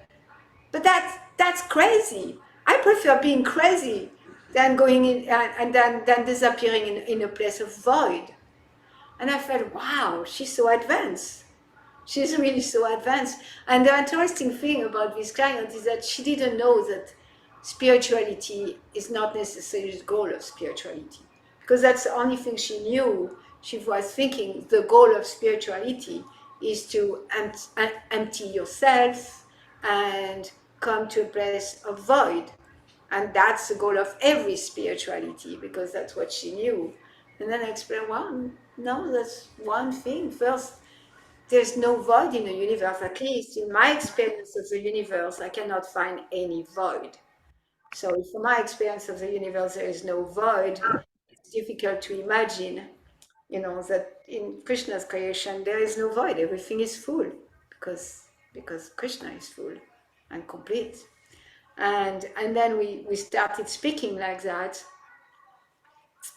Speaker 1: but that's crazy. I prefer being crazy than going in and then disappearing in a place of void. And I felt, wow, she's so advanced. She's really so advanced. And the interesting thing about this client is that she didn't know that spirituality is not necessarily the goal of spirituality. Because that's the only thing she knew. She was thinking the goal of spirituality is to empty yourself and come to a place of void. And that's the goal of every spirituality, because that's what she knew. And then I explained, well, no, that's one thing. First, there's no void in the universe. At least in my experience of the universe, I cannot find any void. So if from my experience of the universe there is no void, it's difficult to imagine, that in Krishna's creation there is no void. Everything is full because Krishna is full and complete. And then we started speaking like that,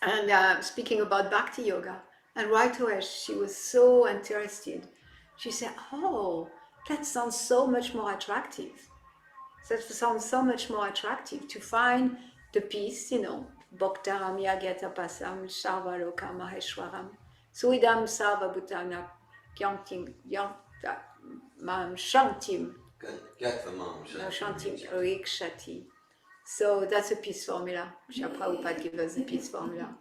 Speaker 1: and speaking about Bhakti Yoga. And right away she was so interested. She said, "Oh, that sounds so much more attractive. That sounds so much more attractive to find the peace, Bhaktaram Yagata Pasam Sarvaloka Maheshwaram Suidam Sarva Bhutana Kyantim Mam Shantim Shantim Rikshati." So that's a peace formula. Srila Prabhupada gave us the peace formula.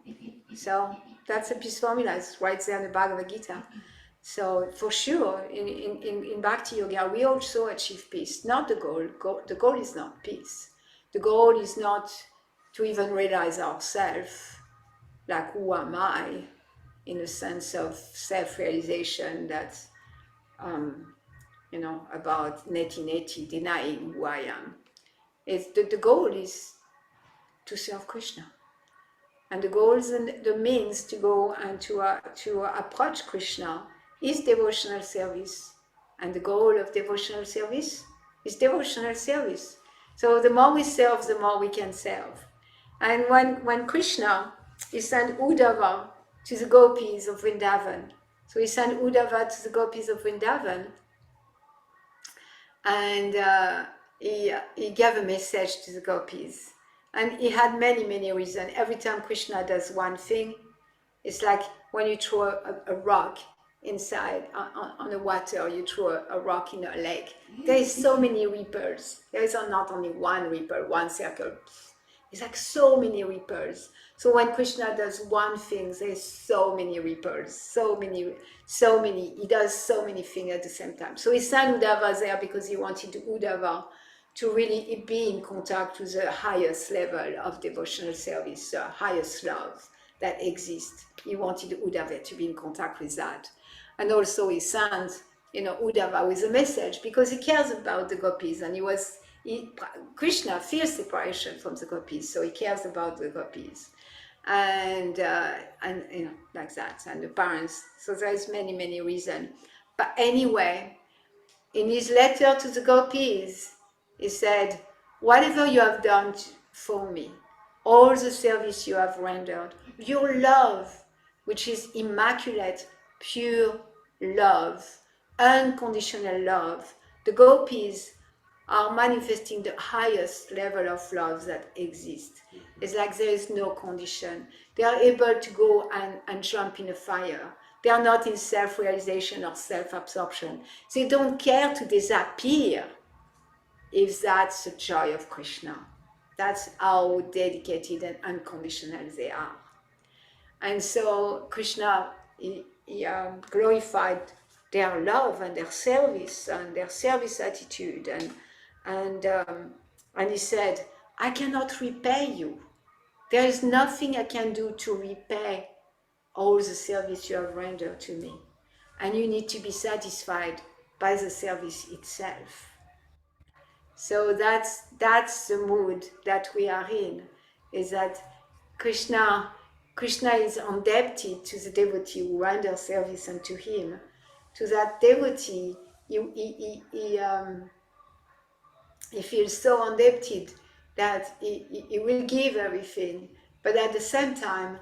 Speaker 1: So that's a peace formula. It's right there in the Bhagavad Gita. So for sure, in Bhakti Yoga, we also achieve peace. Not the goal. The goal is not peace. The goal is not to even realize ourselves, like who am I, in a sense of self-realization that's, about neti, denying who I am. The goal is to serve Krishna. And the goals and the means to go and to approach Krishna is devotional service. And the goal of devotional service is devotional service. So the more we serve, the more we can serve. And when Krishna, he sent Uddhava to the gopis of Vrindavan. So he sent Uddhava to the gopis of Vrindavan, and he gave a message to the gopis. And he had many, many reasons. Every time Krishna does one thing, it's like when you throw a rock inside on the water, you throw a rock in a lake. There is so many ripples. There is not only one ripple, one circle. It's like so many ripples. So when Krishna does one thing, there's so many ripples, so many. He does so many things at the same time. So he sent Uddhava there because he wanted Uddhava to really be in contact with the highest level of devotional service, the highest love that exists. He wanted Uddhava to be in contact with that. And also he sent, Uddhava with a message because he cares about the gopis, and Krishna feels separation from the gopis, so he cares about the gopis. And like that, and the parents. So there's many, many reasons. But anyway, in his letter to the gopis, he said, whatever you have done for me, all the service you have rendered, your love, which is immaculate, pure love, unconditional love, the gopis are manifesting the highest level of love that exists. It's like there is no condition. They are able to go and jump in a fire. They are not in self-realization or self-absorption. They don't care to disappear if that's the joy of Krishna. That's how dedicated and unconditional they are. And so Krishna, he glorified their love and their service attitude, and he said, I cannot repay you. There is nothing I can do to repay all the service you have rendered to me. And you need to be satisfied by the service itself. So that's the mood that we are in, is that Krishna is indebted to the devotee who renders service unto him. To that devotee, he feels so indebted that he will give everything. But at the same time,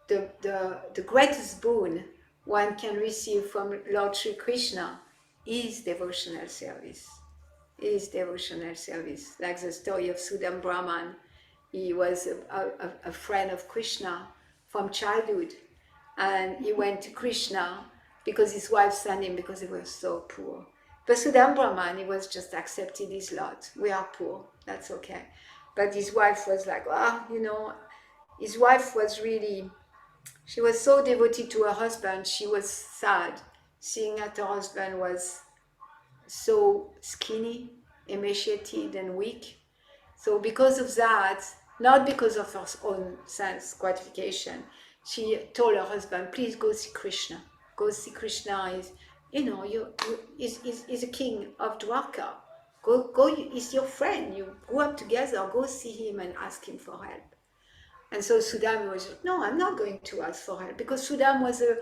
Speaker 1: the greatest boon one can receive from Lord Sri Krishna is devotional service. Like the story of Sudam Brahman. He was a friend of Krishna from childhood, and he went to Krishna because his wife sent him because he was so poor. But Sudam Brahman, he was just accepted his lot. We are poor, that's okay. But his wife was like, his wife was really, she was so devoted to her husband, she was sad seeing that her husband was so skinny, emaciated and weak. So because of that, not because of her own sense gratification, she told her husband, please go see Krishna. Go see Krishna is, is a king of Dwarka. Go, he's your friend. You grew up together. Go see him and ask him for help. And so Sudam was, no, I'm not going to ask for help, because Sudam was a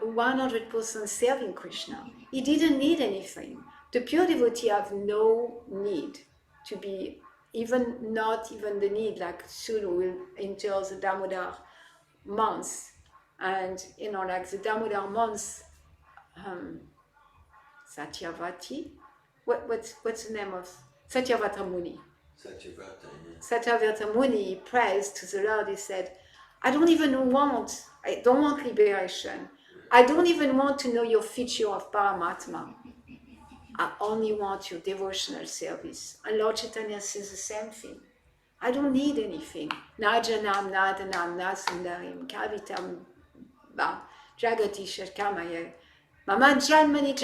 Speaker 1: 100% serving Krishna. He didn't need anything. The pure devotee have no need to be, not even the need, like soon we will enter the Damodar months. And, like the Damodar months, Satyavati, what's the name of Satyavata Muni? Satyavata Muni prays to the Lord. He said, I don't want liberation. I don't even want to know your feature of Paramatma. I only want your devotional service. And Lord Chaitanya says the same thing. I don't need anything. Najanam, nadanam, nasundarim, kavitam, jagati shakamaye. Mama janmani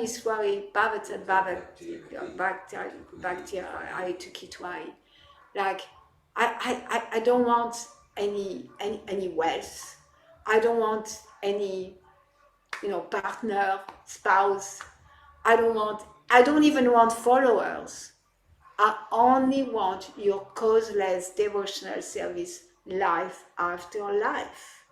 Speaker 1: swari, bhavatat bhakti aitukitwai. Like, I don't want any wealth. I don't want any, partner, spouse. I don't even want followers. I only want your causeless devotional service, life after life.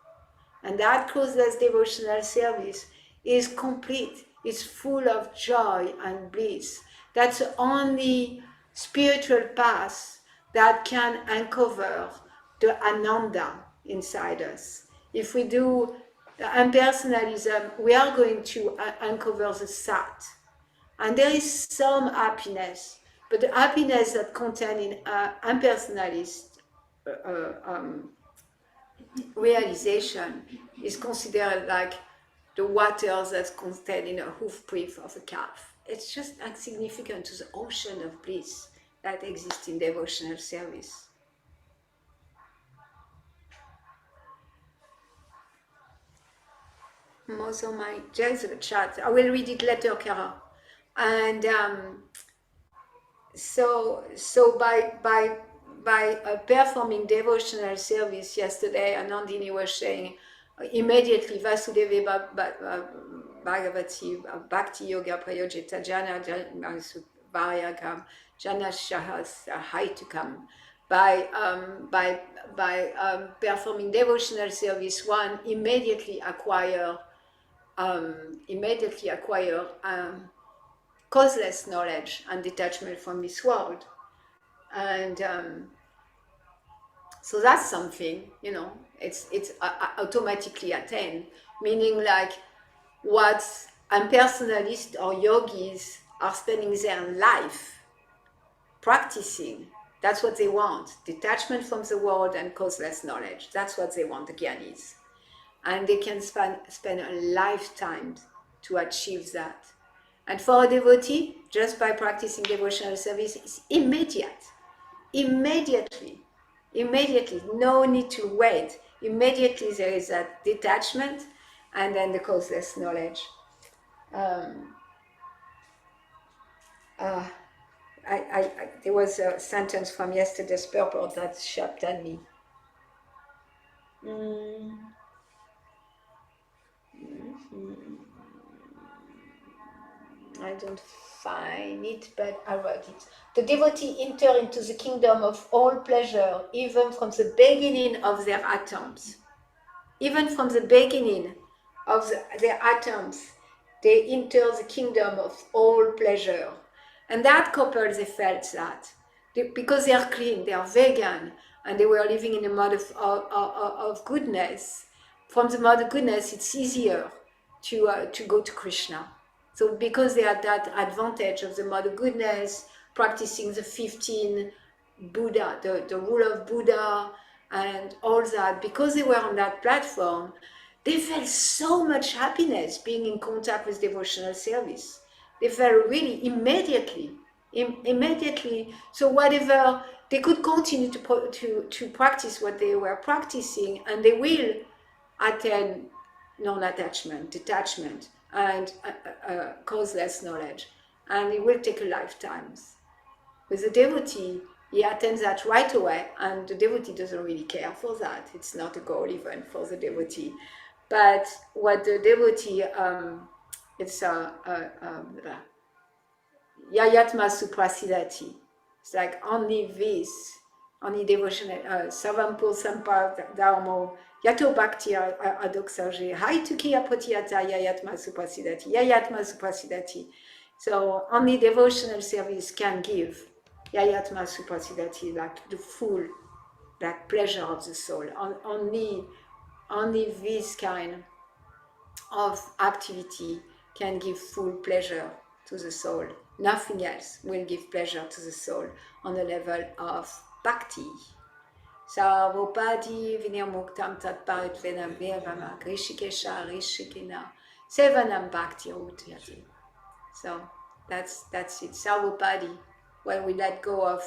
Speaker 1: And that causeless devotional service is complete. It's full of joy and bliss. That's the only spiritual path that can uncover the Ananda inside us. If we do impersonalism, we are going to uncover the Sat. And there is some happiness, but the happiness that contained in impersonalist realization is considered like the water that's contained in a hoofprint of a calf. It's just insignificant to the ocean of bliss that exists in devotional service. Most of my just the chat. I will read it later, Kara. And so by performing devotional service yesterday, Anandini was saying immediately Vasudeva Bhagavati Bhakti Yoga Prayojita Jana Varyagam Jana Shahas Haitukam. By performing devotional service, one immediately acquire causeless knowledge and detachment from this world. And so that's something, it's automatically attained, meaning like what impersonalists or yogis are spending their life practicing. That's what they want, detachment from the world and causeless knowledge. That's what they want, the Gyanis. And they can spend a lifetime to achieve that. And for a devotee, just by practicing devotional service, it's immediate. Immediately, no need to wait. Immediately there is that detachment and then the causeless knowledge. There was a sentence from yesterday's purport that shocked at me. I don't find it, but I wrote it. The devotee enter into the kingdom of all pleasure, even from the beginning of their atoms. Even from the beginning of their atoms, they enter the kingdom of all pleasure. And that couple, they felt that. Because they are clean, they are vegan, and they were living in a mode of goodness. From the mode of goodness, it's easier to go to Krishna. So because they had that advantage of the mode of goodness, practicing the 15 Buddha, the rule of Buddha, and all that, because they were on that platform, they felt so much happiness being in contact with devotional service. They felt really immediately. So whatever, they could continue to practice what they were practicing, and they will attain non-attachment, detachment, and causeless knowledge. And it will take a lifetime. With a devotee, he attends that right away, and the devotee doesn't really care for that. It's not a goal even for the devotee. But what the devotee, it's Yayatma Suprasidati. It's like only this, only devotional, Savampur Sampar Dharmo, Yato Bhakti Adoksaje, Haituki Apotiyata Yayatma Suprasidati, Yayatma Suprasidati. So only devotional service can give Yayatma Suprasidati, like the full, like pleasure of the soul. Only this kind of activity can give full pleasure to the soul. Nothing else will give pleasure to the soul on the level of bhakti. Sarvopadi vinirmuktam tatparit venam virvama rishikesha rishikena sevanam bhakti utyati. So that's it. Sarvopadi, when we let go of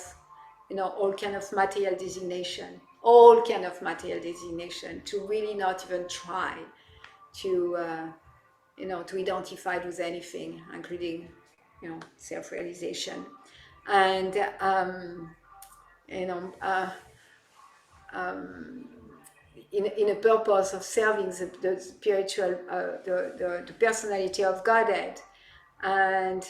Speaker 1: all kind of material designation, to really not even try to to identify with anything, including self-realization, and in a purpose of serving the spiritual, the personality of Godhead, and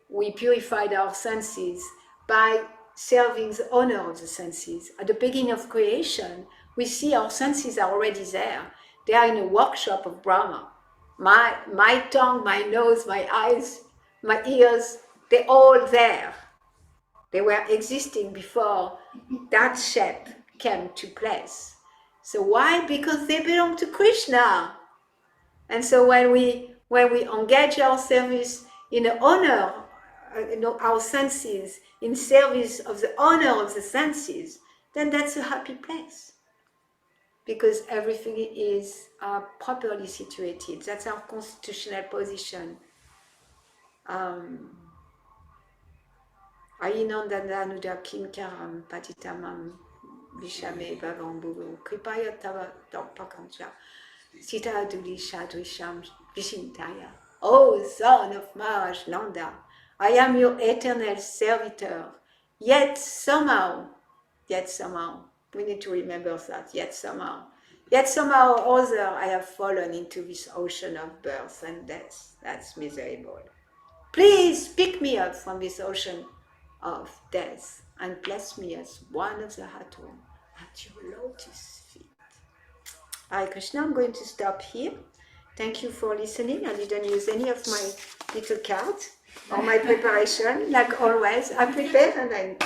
Speaker 1: we purified our senses by serving the honor of the senses. At the beginning of creation, we see our senses are already there. They are in a workshop of Brahma. My tongue, my nose, my eyes, my ears, they're all there. They were existing before that shape came to place. So why? Because they belong to Krishna. And so when we engage our service in the honor, our senses, in service of the honor of the senses, then that's a happy place. Because everything is properly situated. That's our constitutional position. Ayinandandanuda kinkaram patitamam vishame bhavambuvu kripayatava dorpakancha sita aduli shadrisham vishintaya. O son of Maharaj Nanda, I am your eternal servitor. Yet somehow, we need to remember that, yet somehow or other, I have fallen into this ocean of birth and death. That's miserable. Please pick me up from this ocean of death and bless me as one of the Hatum at your lotus feet. Hare Krishna, I'm going to stop here. Thank you for listening. I didn't use any of my little cards or my preparation. Like always, I prepare and then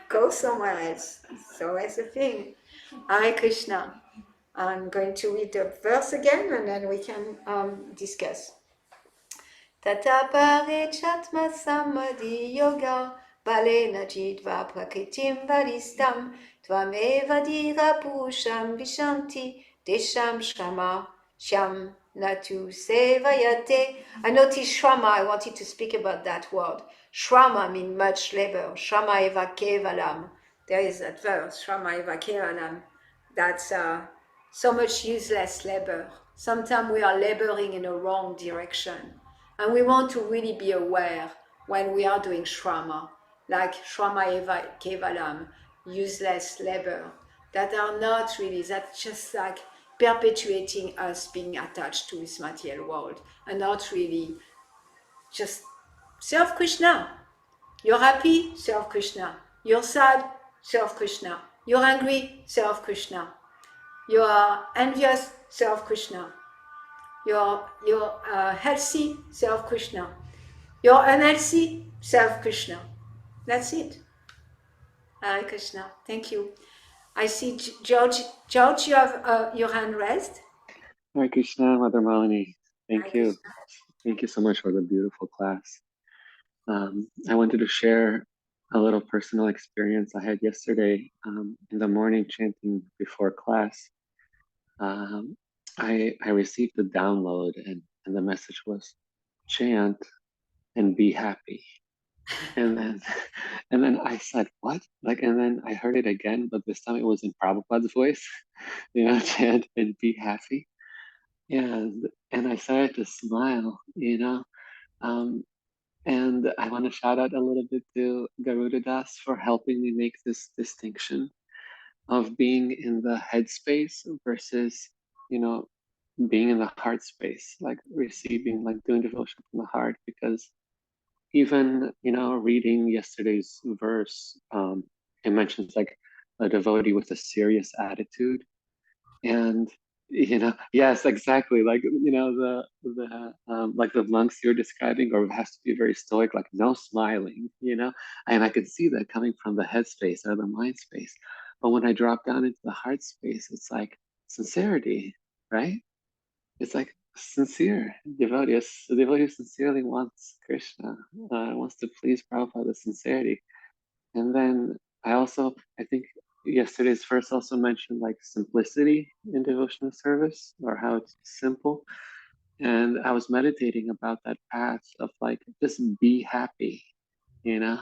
Speaker 1: go somewhere else. So that's the thing. Hare Krishna. I'm going to read the verse again and then we can discuss. Tata parechatma samadhi yoga balena jidva prakritim vadistam tvameva dira purusham vishanti desham shrama sham natu sevayate. I noticed shrama. I wanted to speak about that word. Shrama means much labor. Shrama eva kevalam. There is that verse, Shrama eva kevalam. That's so much useless labor. Sometimes we are laboring in a wrong direction. And we want to really be aware when we are doing shrama, like shrama eva kevalam, useless labor, that are not really, that's just like perpetuating us being attached to this material world and not really just serve Krishna. You're happy, serve Krishna. You're sad, serve Krishna. You're angry, serve Krishna. You are envious, serve Krishna. You're healthy, serve Krishna. You're unhealthy, serve Krishna. That's it. Hare Krishna. Thank you. I see George. George, you have your hand raised.
Speaker 4: Hare Krishna, Mother Malini. Thank
Speaker 1: Hare
Speaker 4: you.
Speaker 1: Krishna.
Speaker 4: Thank you so much for the beautiful class. I wanted to share a little personal experience I had yesterday in the morning chanting before class. I received a download and the message was chant and be happy. And then and then I said, what? And then I heard it again, but this time it was in Prabhupada's voice, chant and be happy. And I started to smile, um, And I want to shout out a little bit to Garuda Das for helping me make this distinction of being in the headspace versus, you know, being in the heart space, like receiving, like doing devotion from the heart. Because even, reading yesterday's verse, it mentions like a devotee with a serious attitude. And yes, exactly, like the like the monks you're describing, or has to be very stoic, like no smiling, and I could see that coming from the headspace or the mind space. But when I drop down into the heart space, it's like sincerity, right? It's like sincere devotee. The devotee sincerely wants Krishna, wants to please Prabhupada with sincerity. And then I think yesterday's verse also mentioned like simplicity in devotional service, or how it's simple. And I was meditating about that path of like, just be happy, you know,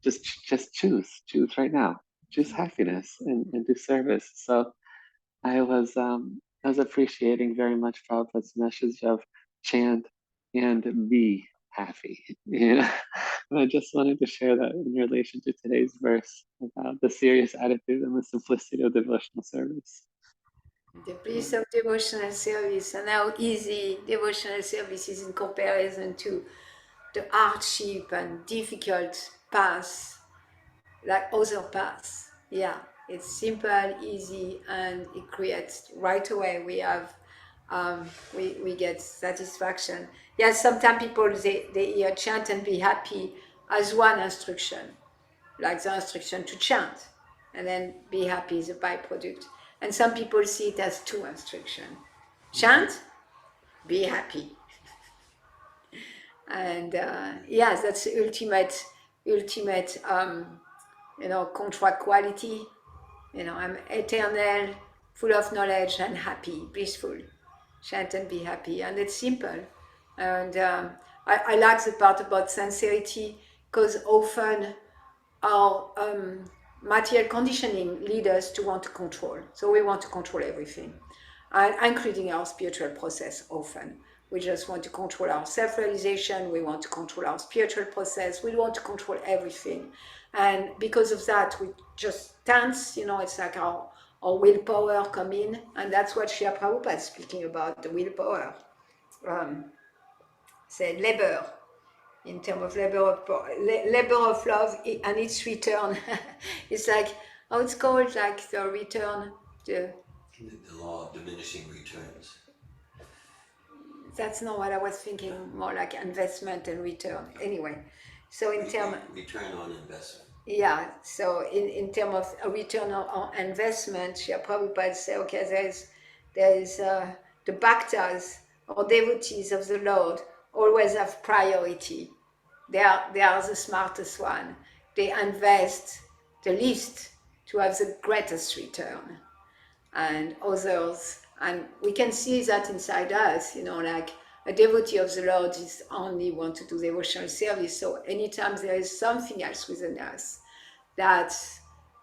Speaker 4: just choose right now, choose happiness and do service. So I was appreciating very much Prabhupada's message of chant and be happy. And I just wanted to share that in relation to today's verse about the serious attitude and the simplicity of devotional service.
Speaker 1: The bliss of devotional service and how easy devotional service is in comparison to the hardship and difficult paths, like other paths. Yeah, it's simple, easy, and it creates right away. We get satisfaction. Yeah, sometimes people they hear chant and be happy as one instruction, like the instruction to chant, and then be happy is a byproduct. And some people see it as two instructions: chant, be happy. And yes, that's the ultimate contract quality. I'm eternal, full of knowledge and happy, blissful. Chant and be happy, and it's simple. And I like the part about sincerity, because often our material conditioning lead us to want to control. So we want to control everything, and including our spiritual process often. We just want to control our self-realization, we want to control our spiritual process, we want to control everything. And because of that, we just tense, it's like our willpower come in, and that's what Srila Prabhupada is speaking about, the willpower. Say labor, in terms of labor of love and its return. It's like, how it's called, like the return,
Speaker 2: the law of diminishing returns.
Speaker 1: That's not what I was thinking, more like investment and return. Anyway, so in terms,
Speaker 2: return on investment.
Speaker 1: Yeah, so in terms of a return on investment, Srila Prabhupada say, okay, there is the bhaktas or devotees of the Lord always have priority. They are the smartest one. They invest the least to have the greatest return. And others, and we can see that inside us, like a devotee of the Lord is only want to do devotional service. So anytime there is something else within us that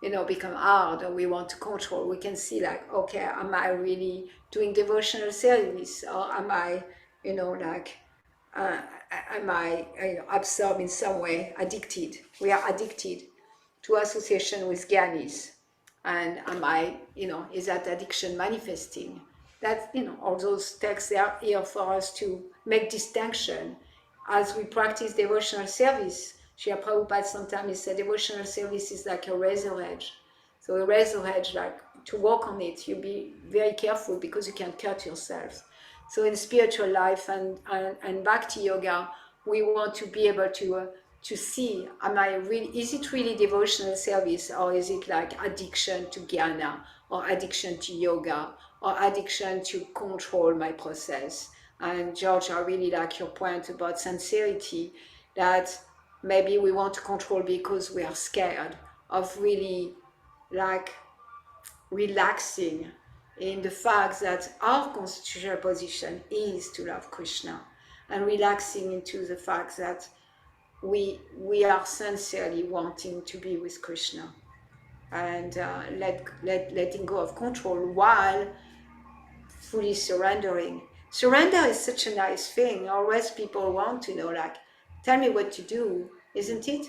Speaker 1: become hard, or we want to control, we can see like, okay, am I really doing devotional service, or am I like am I absorbed in some way, addicted? We are addicted to association with gyanis. And am I, is that addiction manifesting? That, all those texts, they are here for us to make distinction. As we practice devotional service, Srila Prabhupada sometimes said devotional service is like a razor edge. So a razor edge, like to walk on it, you be very careful because you can cut yourself. So in spiritual life and bhakti yoga, we want to be able to see, is it really devotional service, or is it like addiction to jnana, or addiction to yoga, or addiction to control my process? And George, I really like your point about sincerity, that maybe we want to control because we are scared of really like relaxing in the fact that our constitutional position is to love Krishna, and relaxing into the fact that we are sincerely wanting to be with Krishna, and letting go of control while fully surrendering. Surrender is such a nice thing. Always people want to know, like, tell me what to do, isn't it?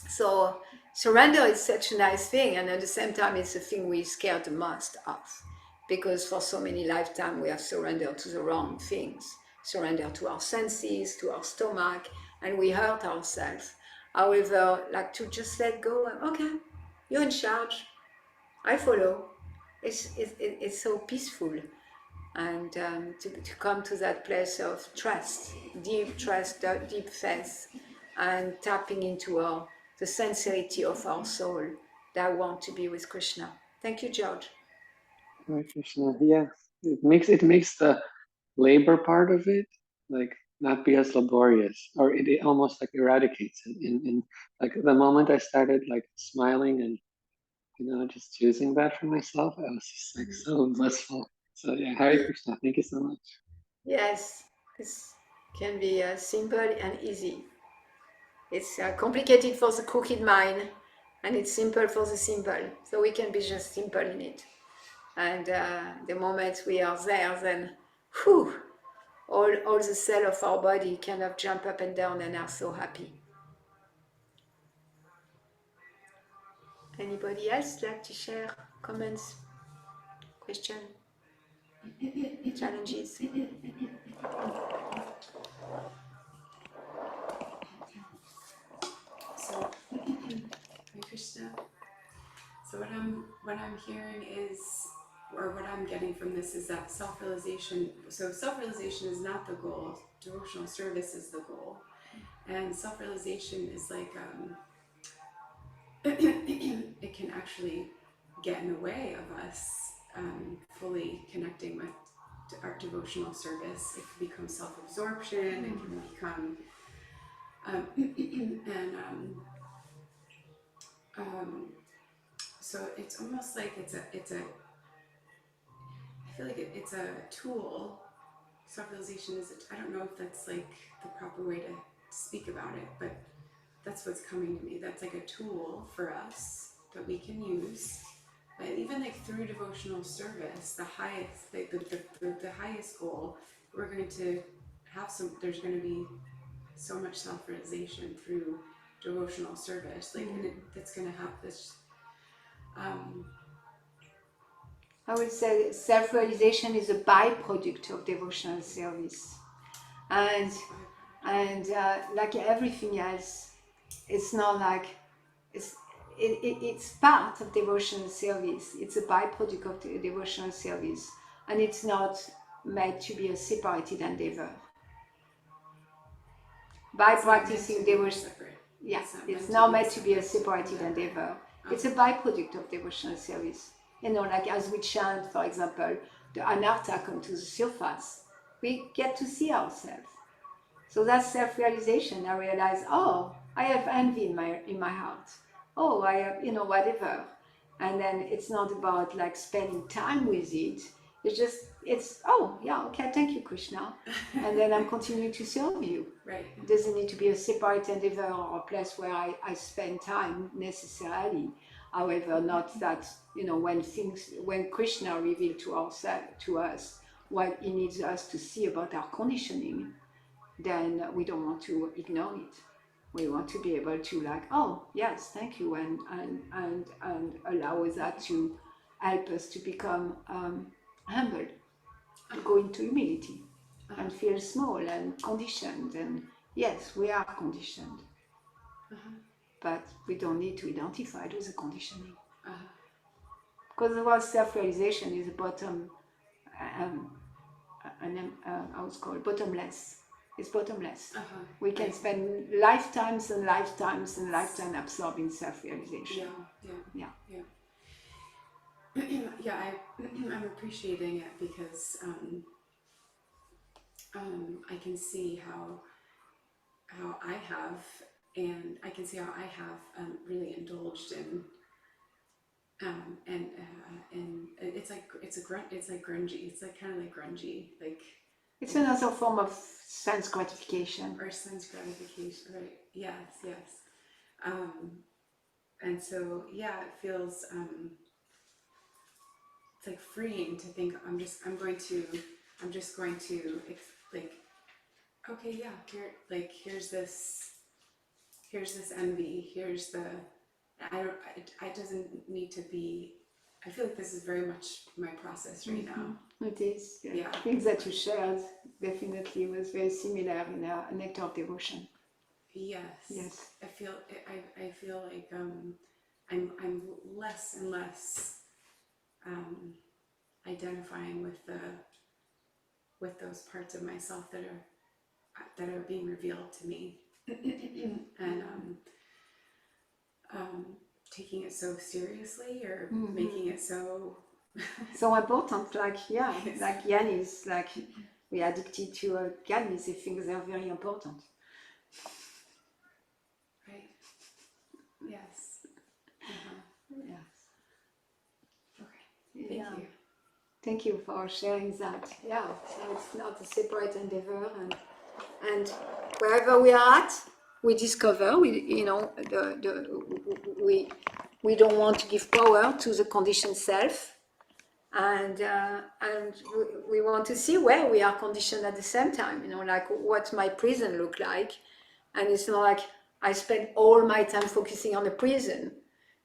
Speaker 1: So surrender is such a nice thing, and at the same time, it's the thing we scare the most of, because for so many lifetimes we have surrendered to the wrong things, surrender to our senses, to our stomach, and we hurt ourselves. However, like to just let go. Okay, you're in charge. I follow. It's so peaceful, and to come to that place of trust, deep faith, and tapping into the sincerity of our soul that want to be with Krishna. Thank you, George.
Speaker 4: Hare Krishna. Yeah, it makes the labor part of it like not be as laborious, or it almost like eradicates it. In like the moment I started like smiling and just choosing that for myself, I was just like so blissful. So yeah, Hare Krishna. Thank you so much.
Speaker 1: Yes, this can be simple and easy. It's complicated for the crooked mind, and it's simple for the simple. So we can be just simple in it. And the moment we are there, then whew, all the cells of our body kind of jump up and down and are so happy. Anybody else like to share comments, questions, challenges?
Speaker 3: So, Hare Krishna. So what I'm hearing is, or what I'm getting from this is that self-realization. So self-realization is not the goal. Devotional service is the goal, and self-realization is like it can actually get in the way of us fully connecting with our devotional service. It can become self-absorption. It can become so it's almost like it's a I feel like it's a tool. Self-realization is I don't know if that's like the proper way to speak about it, but that's what's coming to me. That's like a tool for us that we can use. But even like through devotional service, the highest the highest goal, we're going to have there's going to be so much self-realization through devotional service. Like and that's going to have this
Speaker 1: I would say self-realization is a byproduct of devotional service, and like everything else, it's not like it's part of devotional service. It's a byproduct of the devotional service, and it's not meant to be a separated endeavor. By practicing devotion, yeah, it's not meant to be a separated endeavor. It's a byproduct of devotional service. Like as we chant, for example, the anartha come to the surface, we get to see ourselves. So that's self-realization. I realize, oh, I have envy in my heart. Oh, I have, whatever. And then it's not about like spending time with it. It's oh yeah, okay, thank you, Krishna. And then I'm continuing to serve you.
Speaker 3: right.
Speaker 1: It doesn't need to be a separate endeavor or a place where I spend time necessarily. However, not that, when Krishna revealed to us what he needs us to see about our conditioning, then we don't want to ignore it. We want to be able to like, oh yes, thank you, and allow that to help us to become humble, to go into humility, and feel small and conditioned. And yes, we are conditioned, but we don't need to identify with the conditioning. Because the word self-realization is bottom, I was called bottomless. It's bottomless. We can spend lifetimes and lifetimes and lifetime absorbing self-realization.
Speaker 3: Yeah. Yeah, I'm appreciating it because I can see how I have, and I can see how I have really indulged in and it's like it's like grungy. It's like kind of like grungy, like
Speaker 1: it's another form of sense gratification.
Speaker 3: Or sense gratification, right? Yes. And so yeah, it feels it's like freeing to think I'm just going to like okay, yeah, here's this envy, here's the, it doesn't need to be, I feel like this is very much my process right now.
Speaker 1: It is. Yeah.
Speaker 3: Yeah.
Speaker 1: Things that you shared definitely was very similar in a nectar of devotion.
Speaker 3: Yes.
Speaker 1: Yes.
Speaker 3: I feel like I'm less and less identifying with those parts of myself that are being revealed to me, and taking it so seriously or making it so
Speaker 1: So important, like
Speaker 3: Yes.
Speaker 1: like Yanis, like we are addicted to Yanis. I think they're very important.
Speaker 3: right. Yes.
Speaker 1: Yes.
Speaker 3: Okay. Thank you.
Speaker 1: Thank you for sharing that. Yeah, so it's not a separate endeavor, and wherever we are at, we discover we don't want to give power to the conditioned self, and we want to see where we are conditioned at the same time. Like what my prison look like, and it's not like I spend all my time focusing on the prison.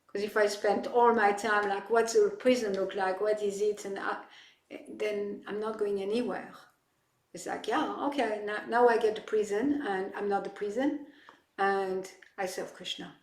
Speaker 1: Because if I spend all my time, like, what's the prison look like? What is it? And then I'm not going anywhere. It's like, yeah, okay, now I get the prison, and I'm not the prison, and I serve Krishna.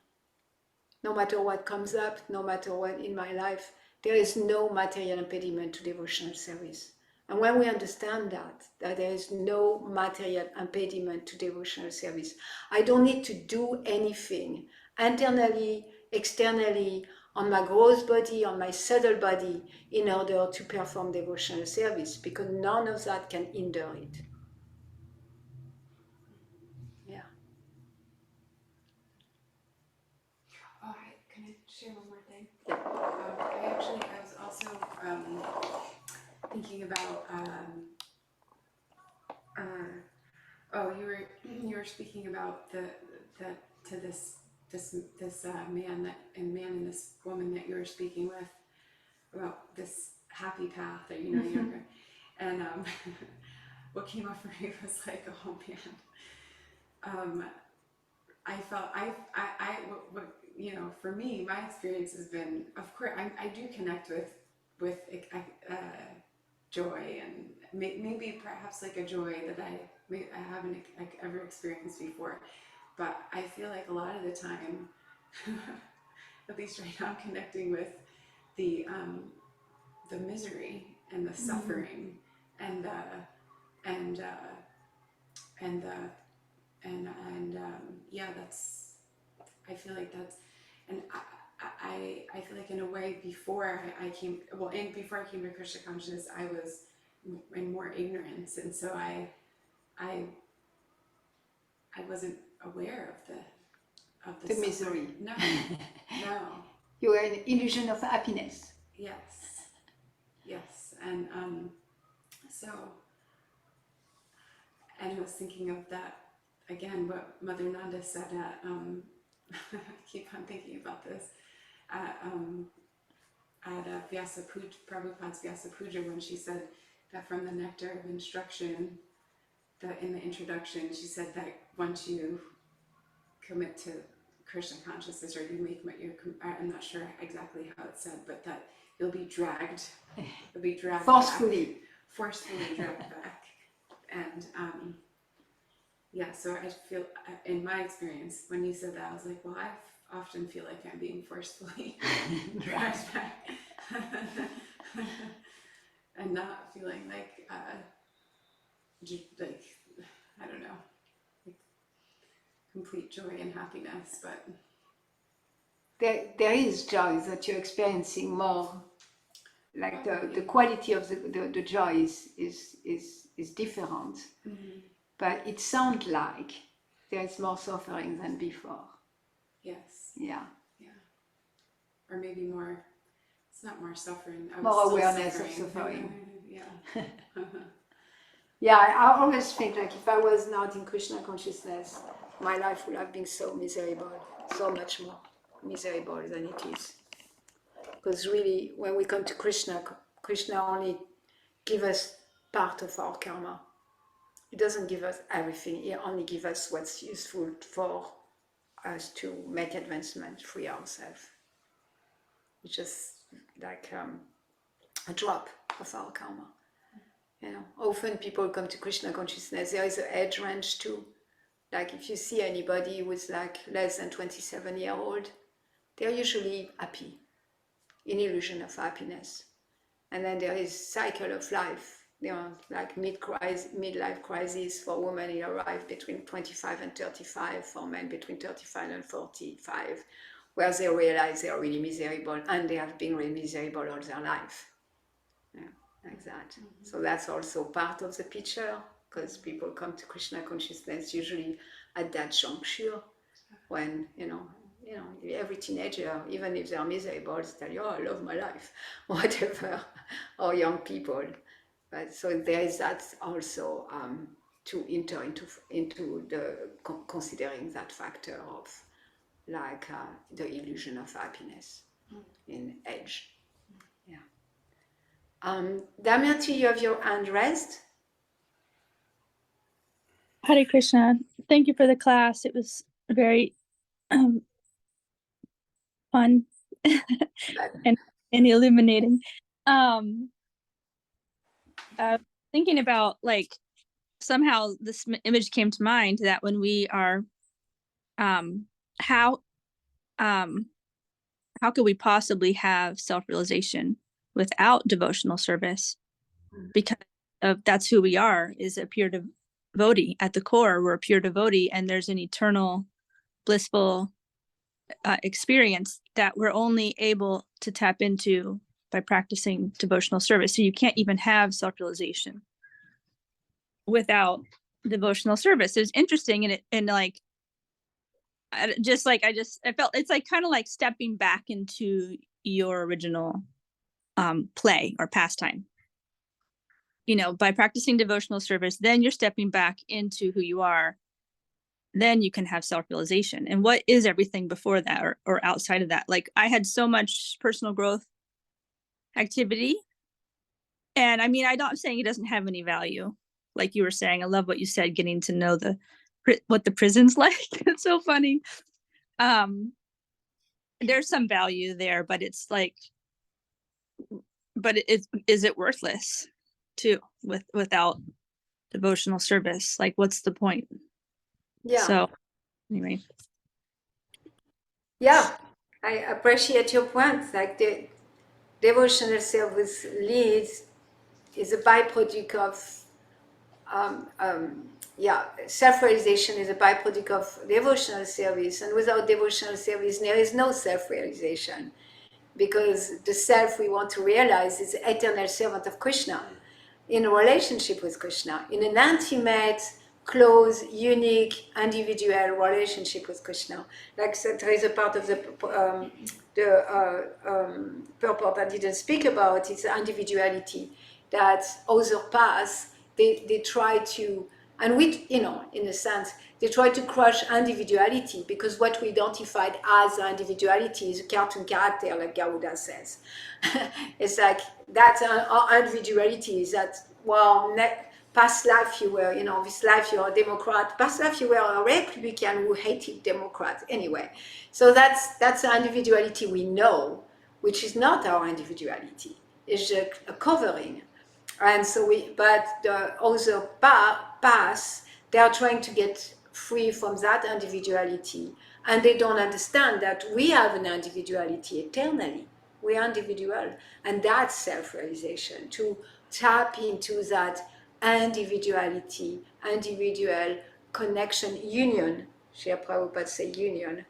Speaker 1: No matter what comes up, no matter what in my life, there is no material impediment to devotional service. And when we understand that there is no material impediment to devotional service, I don't need to do anything internally, externally, on my gross body, on my subtle body, in order to perform devotional service, because none of that can hinder it. Yeah.
Speaker 3: All right. Can I share one more thing?
Speaker 1: Yeah.
Speaker 3: I was also thinking about you were speaking about the to this man and this woman that you were speaking with about this happy path that you're and what came up for me was like, oh man, I felt what for me, my experience has been, of course I do connect with joy, and maybe perhaps like a joy that I haven't ever experienced before, but I feel like a lot of the time at least right now, I'm connecting with the misery and the suffering and and and yeah, that's, I feel like that's, and I feel like in a way before I came, before I came to Krishna consciousness, I was in more ignorance, and so I wasn't aware of the
Speaker 1: misery.
Speaker 3: No, no.
Speaker 1: You are an illusion of happiness.
Speaker 3: Yes, and so, and I was thinking of that again, what Mother Nanda said at I keep on thinking about this at Vyasa Puja, Prabhupada's Vyasa Puja, when she said that from the nectar of instruction, that in the introduction she said that once you commit to Krishna consciousness, or you make I'm not sure exactly how it's said, but that you'll be dragged
Speaker 1: forcefully
Speaker 3: dragged back, and yeah, so I feel, in my experience, when you said that, I was like, well, I often feel like I'm being forcefully dragged back, and not feeling like I don't know, like complete joy and happiness, but
Speaker 1: there is joy that you're experiencing more. Like the quality of the joy is different, but it sounds like there is more suffering than before.
Speaker 3: yes,
Speaker 1: Yeah,
Speaker 3: or maybe more. It's not more suffering.
Speaker 1: More awareness of suffering.
Speaker 3: Yeah.
Speaker 1: Yeah, I always think like if I was not in Krishna consciousness, my life would have been so miserable, so much more miserable than it is. Because really, when we come to Krishna, Krishna only gives us part of our karma. He doesn't give us everything. He only gives us what's useful for us to make advancement, free ourselves. It's just like a drop of our karma. You know, often people come to Krishna consciousness. There is an age range too. Like if you see anybody who's like less than 27-year-old, they're usually happy, in illusion of happiness. And then there is cycle of life. You know, like midlife crisis for women, it arrives between 25 and 35, for men between 35 and 45, where they realize they are really miserable, and they have been really miserable all their life. Yeah, like that. So that's also part of the picture, because people come to Krishna consciousness usually at that juncture when, every teenager, even if they're miserable, they tell you, oh, I love my life, whatever, or young people. But so there is that also to enter into the considering that factor of like the illusion of happiness in age. Yeah. Damayanti, you have your hand raised.
Speaker 5: Hare Krishna. Thank you for the class. It was very fun and illuminating. Thinking about, like, somehow this image came to mind that when we are how could we possibly have self-realization without devotional service, because of that's who we are, is a pure devotee. At the core, we're a pure devotee, and there's an eternal blissful experience that we're only able to tap into by practicing devotional service. So you can't even have self-realization without devotional service. It's interesting, and like I felt it's like kind of like stepping back into your original play or pastime. You know, by practicing devotional service, then you're stepping back into who you are. Then you can have self-realization. And what is everything before that or outside of that? Like, I had so much personal growth activity. And I mean, I'm saying it doesn't have any value. Like you were saying, I love what you said, getting to know what the prison's like. It's so funny. There's some value there, but it's like, is it worthless too without devotional service? Like, what's the point?
Speaker 1: Yeah.
Speaker 5: So anyway.
Speaker 1: Yeah, I appreciate your point. Like the devotional service leads is a byproduct of self-realization is a byproduct of devotional service, and without devotional service there is no self-realization, because the self we want to realize is the eternal servant of Krishna, in a relationship with Krishna, in an intimate, close, unique, individual relationship with Krishna. Like, so there is a part of the purport I didn't speak about, it's individuality, that other paths, they try to, and we, in a sense, they try to crush individuality, because what we identified as individuality is a cartoon character, like Garuda says. It's like, that's our individuality is that, well, past life you were, this life you're a Democrat, past life you were a Republican who hated Democrats anyway. So that's the individuality we know, which is not our individuality. It's just a covering. And so but the other paths, they are trying to get free from that individuality. And they don't understand that we have an individuality eternally. We are individual. And that's self-realization, to tap into that individuality, individual connection, union. Srila Prabhupada say union.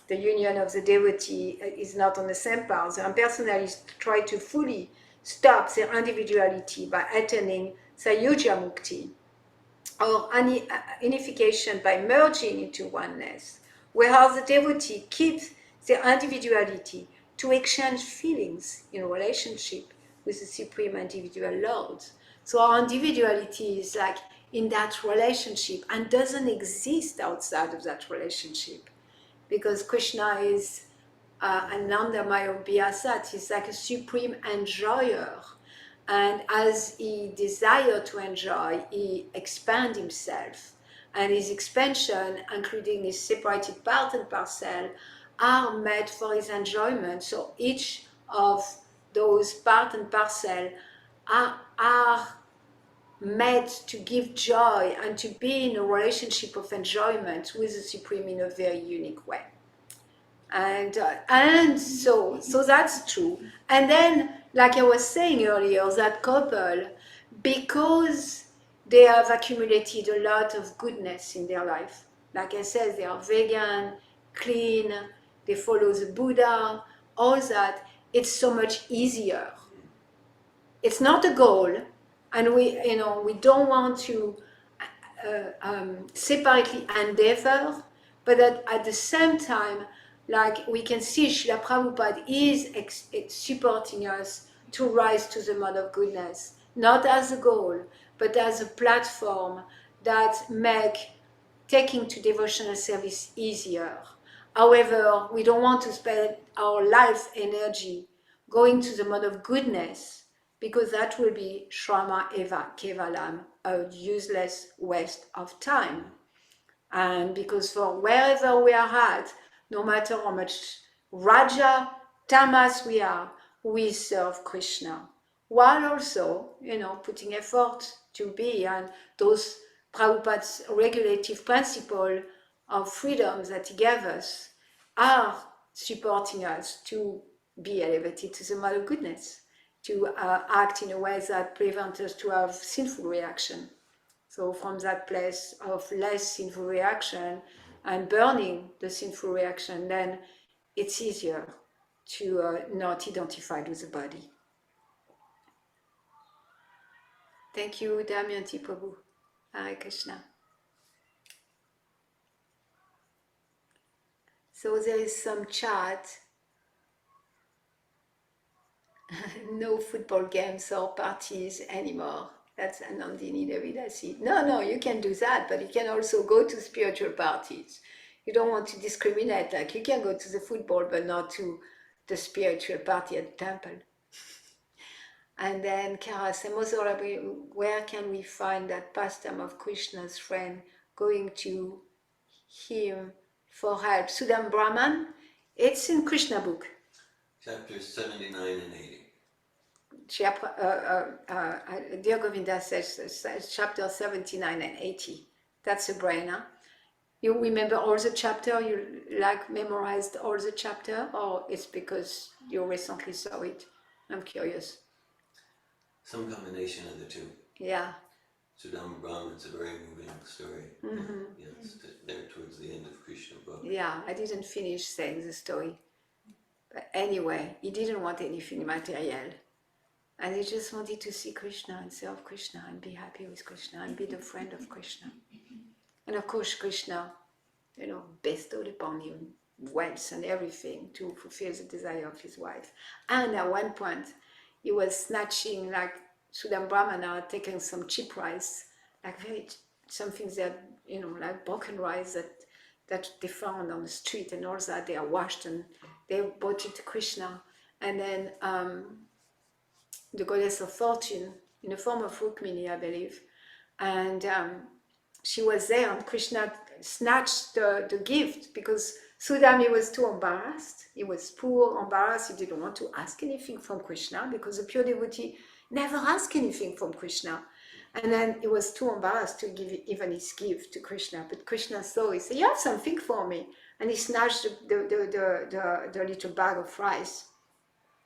Speaker 1: The union of the devotee is not on the same path. The impersonalists try to fully stop their individuality by attaining Sayuja Mukti, or unification by merging into oneness, whereas the devotee keeps their individuality to exchange feelings in relationship with the Supreme Individual Lord. So our individuality is like in that relationship and doesn't exist outside of that relationship, because Krishna is Anandamaya Bhyasat, is like a supreme enjoyer. And as he desired to enjoy, he expanded himself. And his expansion, including his separated part and parcel, are made for his enjoyment. So each of those part and parcel are made to give joy and to be in a relationship of enjoyment with the Supreme in a very unique way. And so that's true. And then, like I was saying earlier, that couple, because they have accumulated a lot of goodness in their life, like I said, they are vegan, clean, they follow the Buddha, all that, it's so much easier. It's not a goal, and we don't want to separately endeavor, but that at the same time, like we can see, Srila Prabhupada is supporting us to rise to the mode of goodness, not as a goal, but as a platform that make taking to devotional service easier. However, we don't want to spend our life energy going to the mode of goodness, because that will be Shrama Eva Kevalam, a useless waste of time. And because for wherever we are at, no matter how much Raja, Tamas we serve Krishna. While also, putting effort to be, and those Prabhupada's regulative principle of freedom that he gave us are supporting us to be elevated to the mode of goodness, to act in a way that prevents us to have sinful reaction. So from that place of less sinful reaction and burning the sinful reaction, then it's easier to not identify with the body. Thank you, Damayanti Prabhu. Hare Krishna. So there is some chat. No football games or parties anymore. That's Anandini Davidasi. No, you can do that, but you can also go to spiritual parties. You don't want to discriminate, like you can go to the football, but not to the spiritual party at the temple. And then Kara Samosora, where can we find that pastime of Krishna's friend going to him for help? Sudam Brahman, it's in Krishna book.
Speaker 2: Chapters 79 and 80.
Speaker 1: Dear Govinda says chapter 79 and 80. That's a brainer. You remember all the chapter? You memorized all the chapter, or it's because you recently saw it? I'm curious.
Speaker 2: Some combination of the two.
Speaker 1: Yeah.
Speaker 2: Sudam Brahman, it's a very moving story.
Speaker 1: Mm-hmm.
Speaker 2: Yeah, it's there towards the end of Krishna book.
Speaker 1: Yeah, I didn't finish saying the story. But anyway, he didn't want anything material. And he just wanted to see Krishna and serve Krishna and be happy with Krishna and be the friend of Krishna. And of course, Krishna, bestowed upon him wealth and everything to fulfill the desire of his wife. And at one point, he was snatching, like Sudam Brahmana, taking some cheap rice, something that, like broken rice that they found on the street and all that. They are washed and they brought it to Krishna. And then the goddess of fortune, in the form of Rukmini, I believe, and she was there, and Krishna snatched the gift because Sudami was too embarrassed. He was poor, embarrassed. He didn't want to ask anything from Krishna because the pure devotee never asked anything from Krishna. And then he was too embarrassed to give even his gift to Krishna. But Krishna saw, he said, "You have something for me." And he snatched the little bag of rice.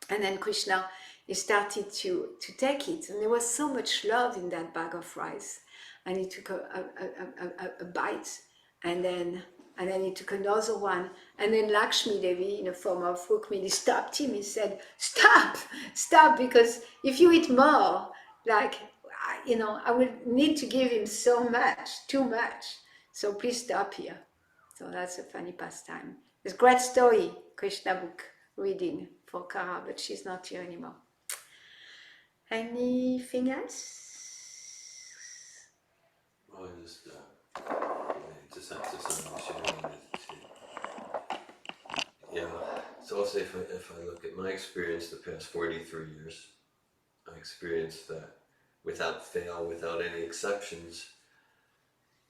Speaker 1: And then Krishna, he started to take it. And there was so much love in that bag of rice. And he took a bite, and then he took another one. And then Lakshmi Devi, in the form of Rukmini, stopped him. He said, stop, because if you eat more, I will need to give him so much, too much. So please stop here. So that's a funny pastime. It's a great story, Krishna book reading for Kara, but she's not here anymore. Anything else?
Speaker 2: Well, just sharing yeah. So I'll say if I look at my experience the past 43 years, I experienced that without fail, without any exceptions,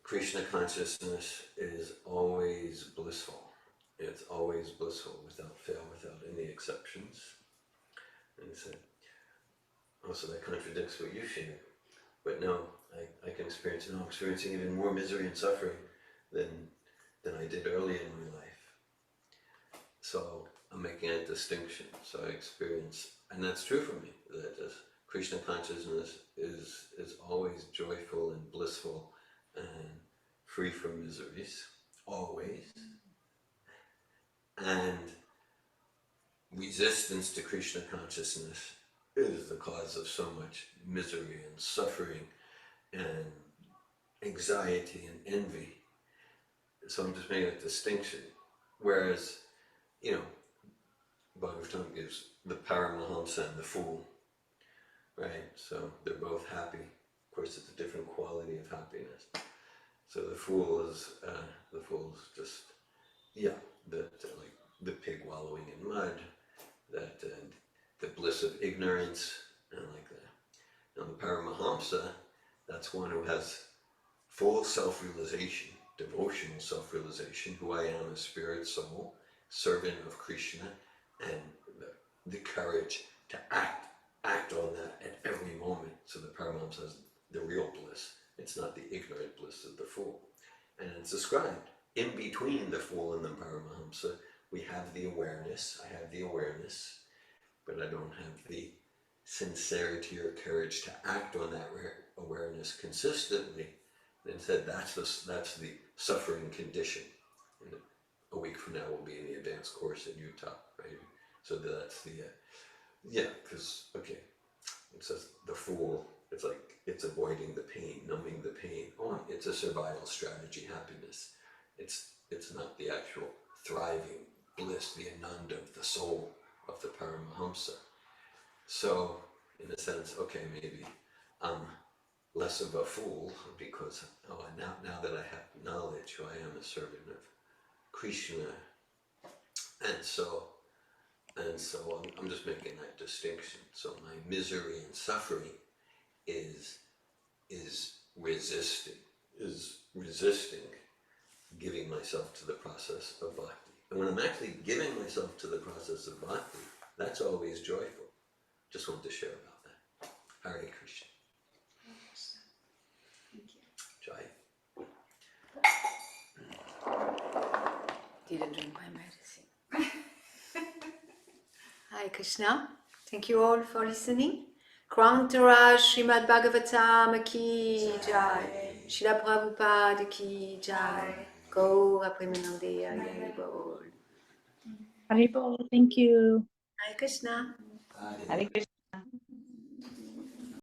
Speaker 2: Krishna consciousness is always blissful. It's always blissful, without fail, without any exceptions. And he said, also that contradicts what you shared. But no, I can experience, I'm experiencing even more misery and suffering than I did early in my life. So I'm making a distinction. So I experience, and that's true for me, that Krishna consciousness is always joyful and blissful and free from miseries, always. And resistance to Krishna consciousness is the cause of so much misery and suffering and anxiety and envy. So I'm just making a distinction. Whereas, Bhagavatam gives the Paramahamsa and the fool, right? So they're both happy. Of course, it's a different quality of happiness. So the fool is just, like the pig wallowing in mud, that the bliss of ignorance, and like that. Now the Paramahamsa, that's one who has full self-realization, devotional self-realization, who I am, a spirit soul, servant of Krishna, and the courage to act on that at every moment. So the Paramahamsa has the real bliss. It's not the ignorant bliss of the fool. And it's described in between the fool and the Paramahamsa. We have the awareness. I have the awareness, but I don't have the sincerity or courage to act on that awareness consistently. Instead, that's the suffering condition. And a week from now, we'll be in the advanced course in Utah, right? So that's the, because, it says the fool, it's like, it's avoiding the pain, numbing the pain. Oh, it's a survival strategy, happiness. It's not the actual thriving bliss, the ananda of the soul of the Paramahamsa. So, in a sense, maybe I'm less of a fool because now that I have knowledge, I am a servant of Krishna, and so I'm just making that distinction. So my misery and suffering is resisting giving myself to the process of bhakti. And when I'm actually giving myself to the process of bhakti, that's always joyful. Just wanted to share about that. Hare Krishna.
Speaker 3: Thank you.
Speaker 2: Jai.
Speaker 1: Didn't drink my medicine. Hare Krishna. Thank you all for listening. Krantara Srimad Bhagavatam ki jai. Srila Prabhupada ki jai. Gaura Premanande Haribol.
Speaker 5: Haribol, thank you.
Speaker 1: Hare Krishna.
Speaker 2: Hare
Speaker 6: Hare Krishna.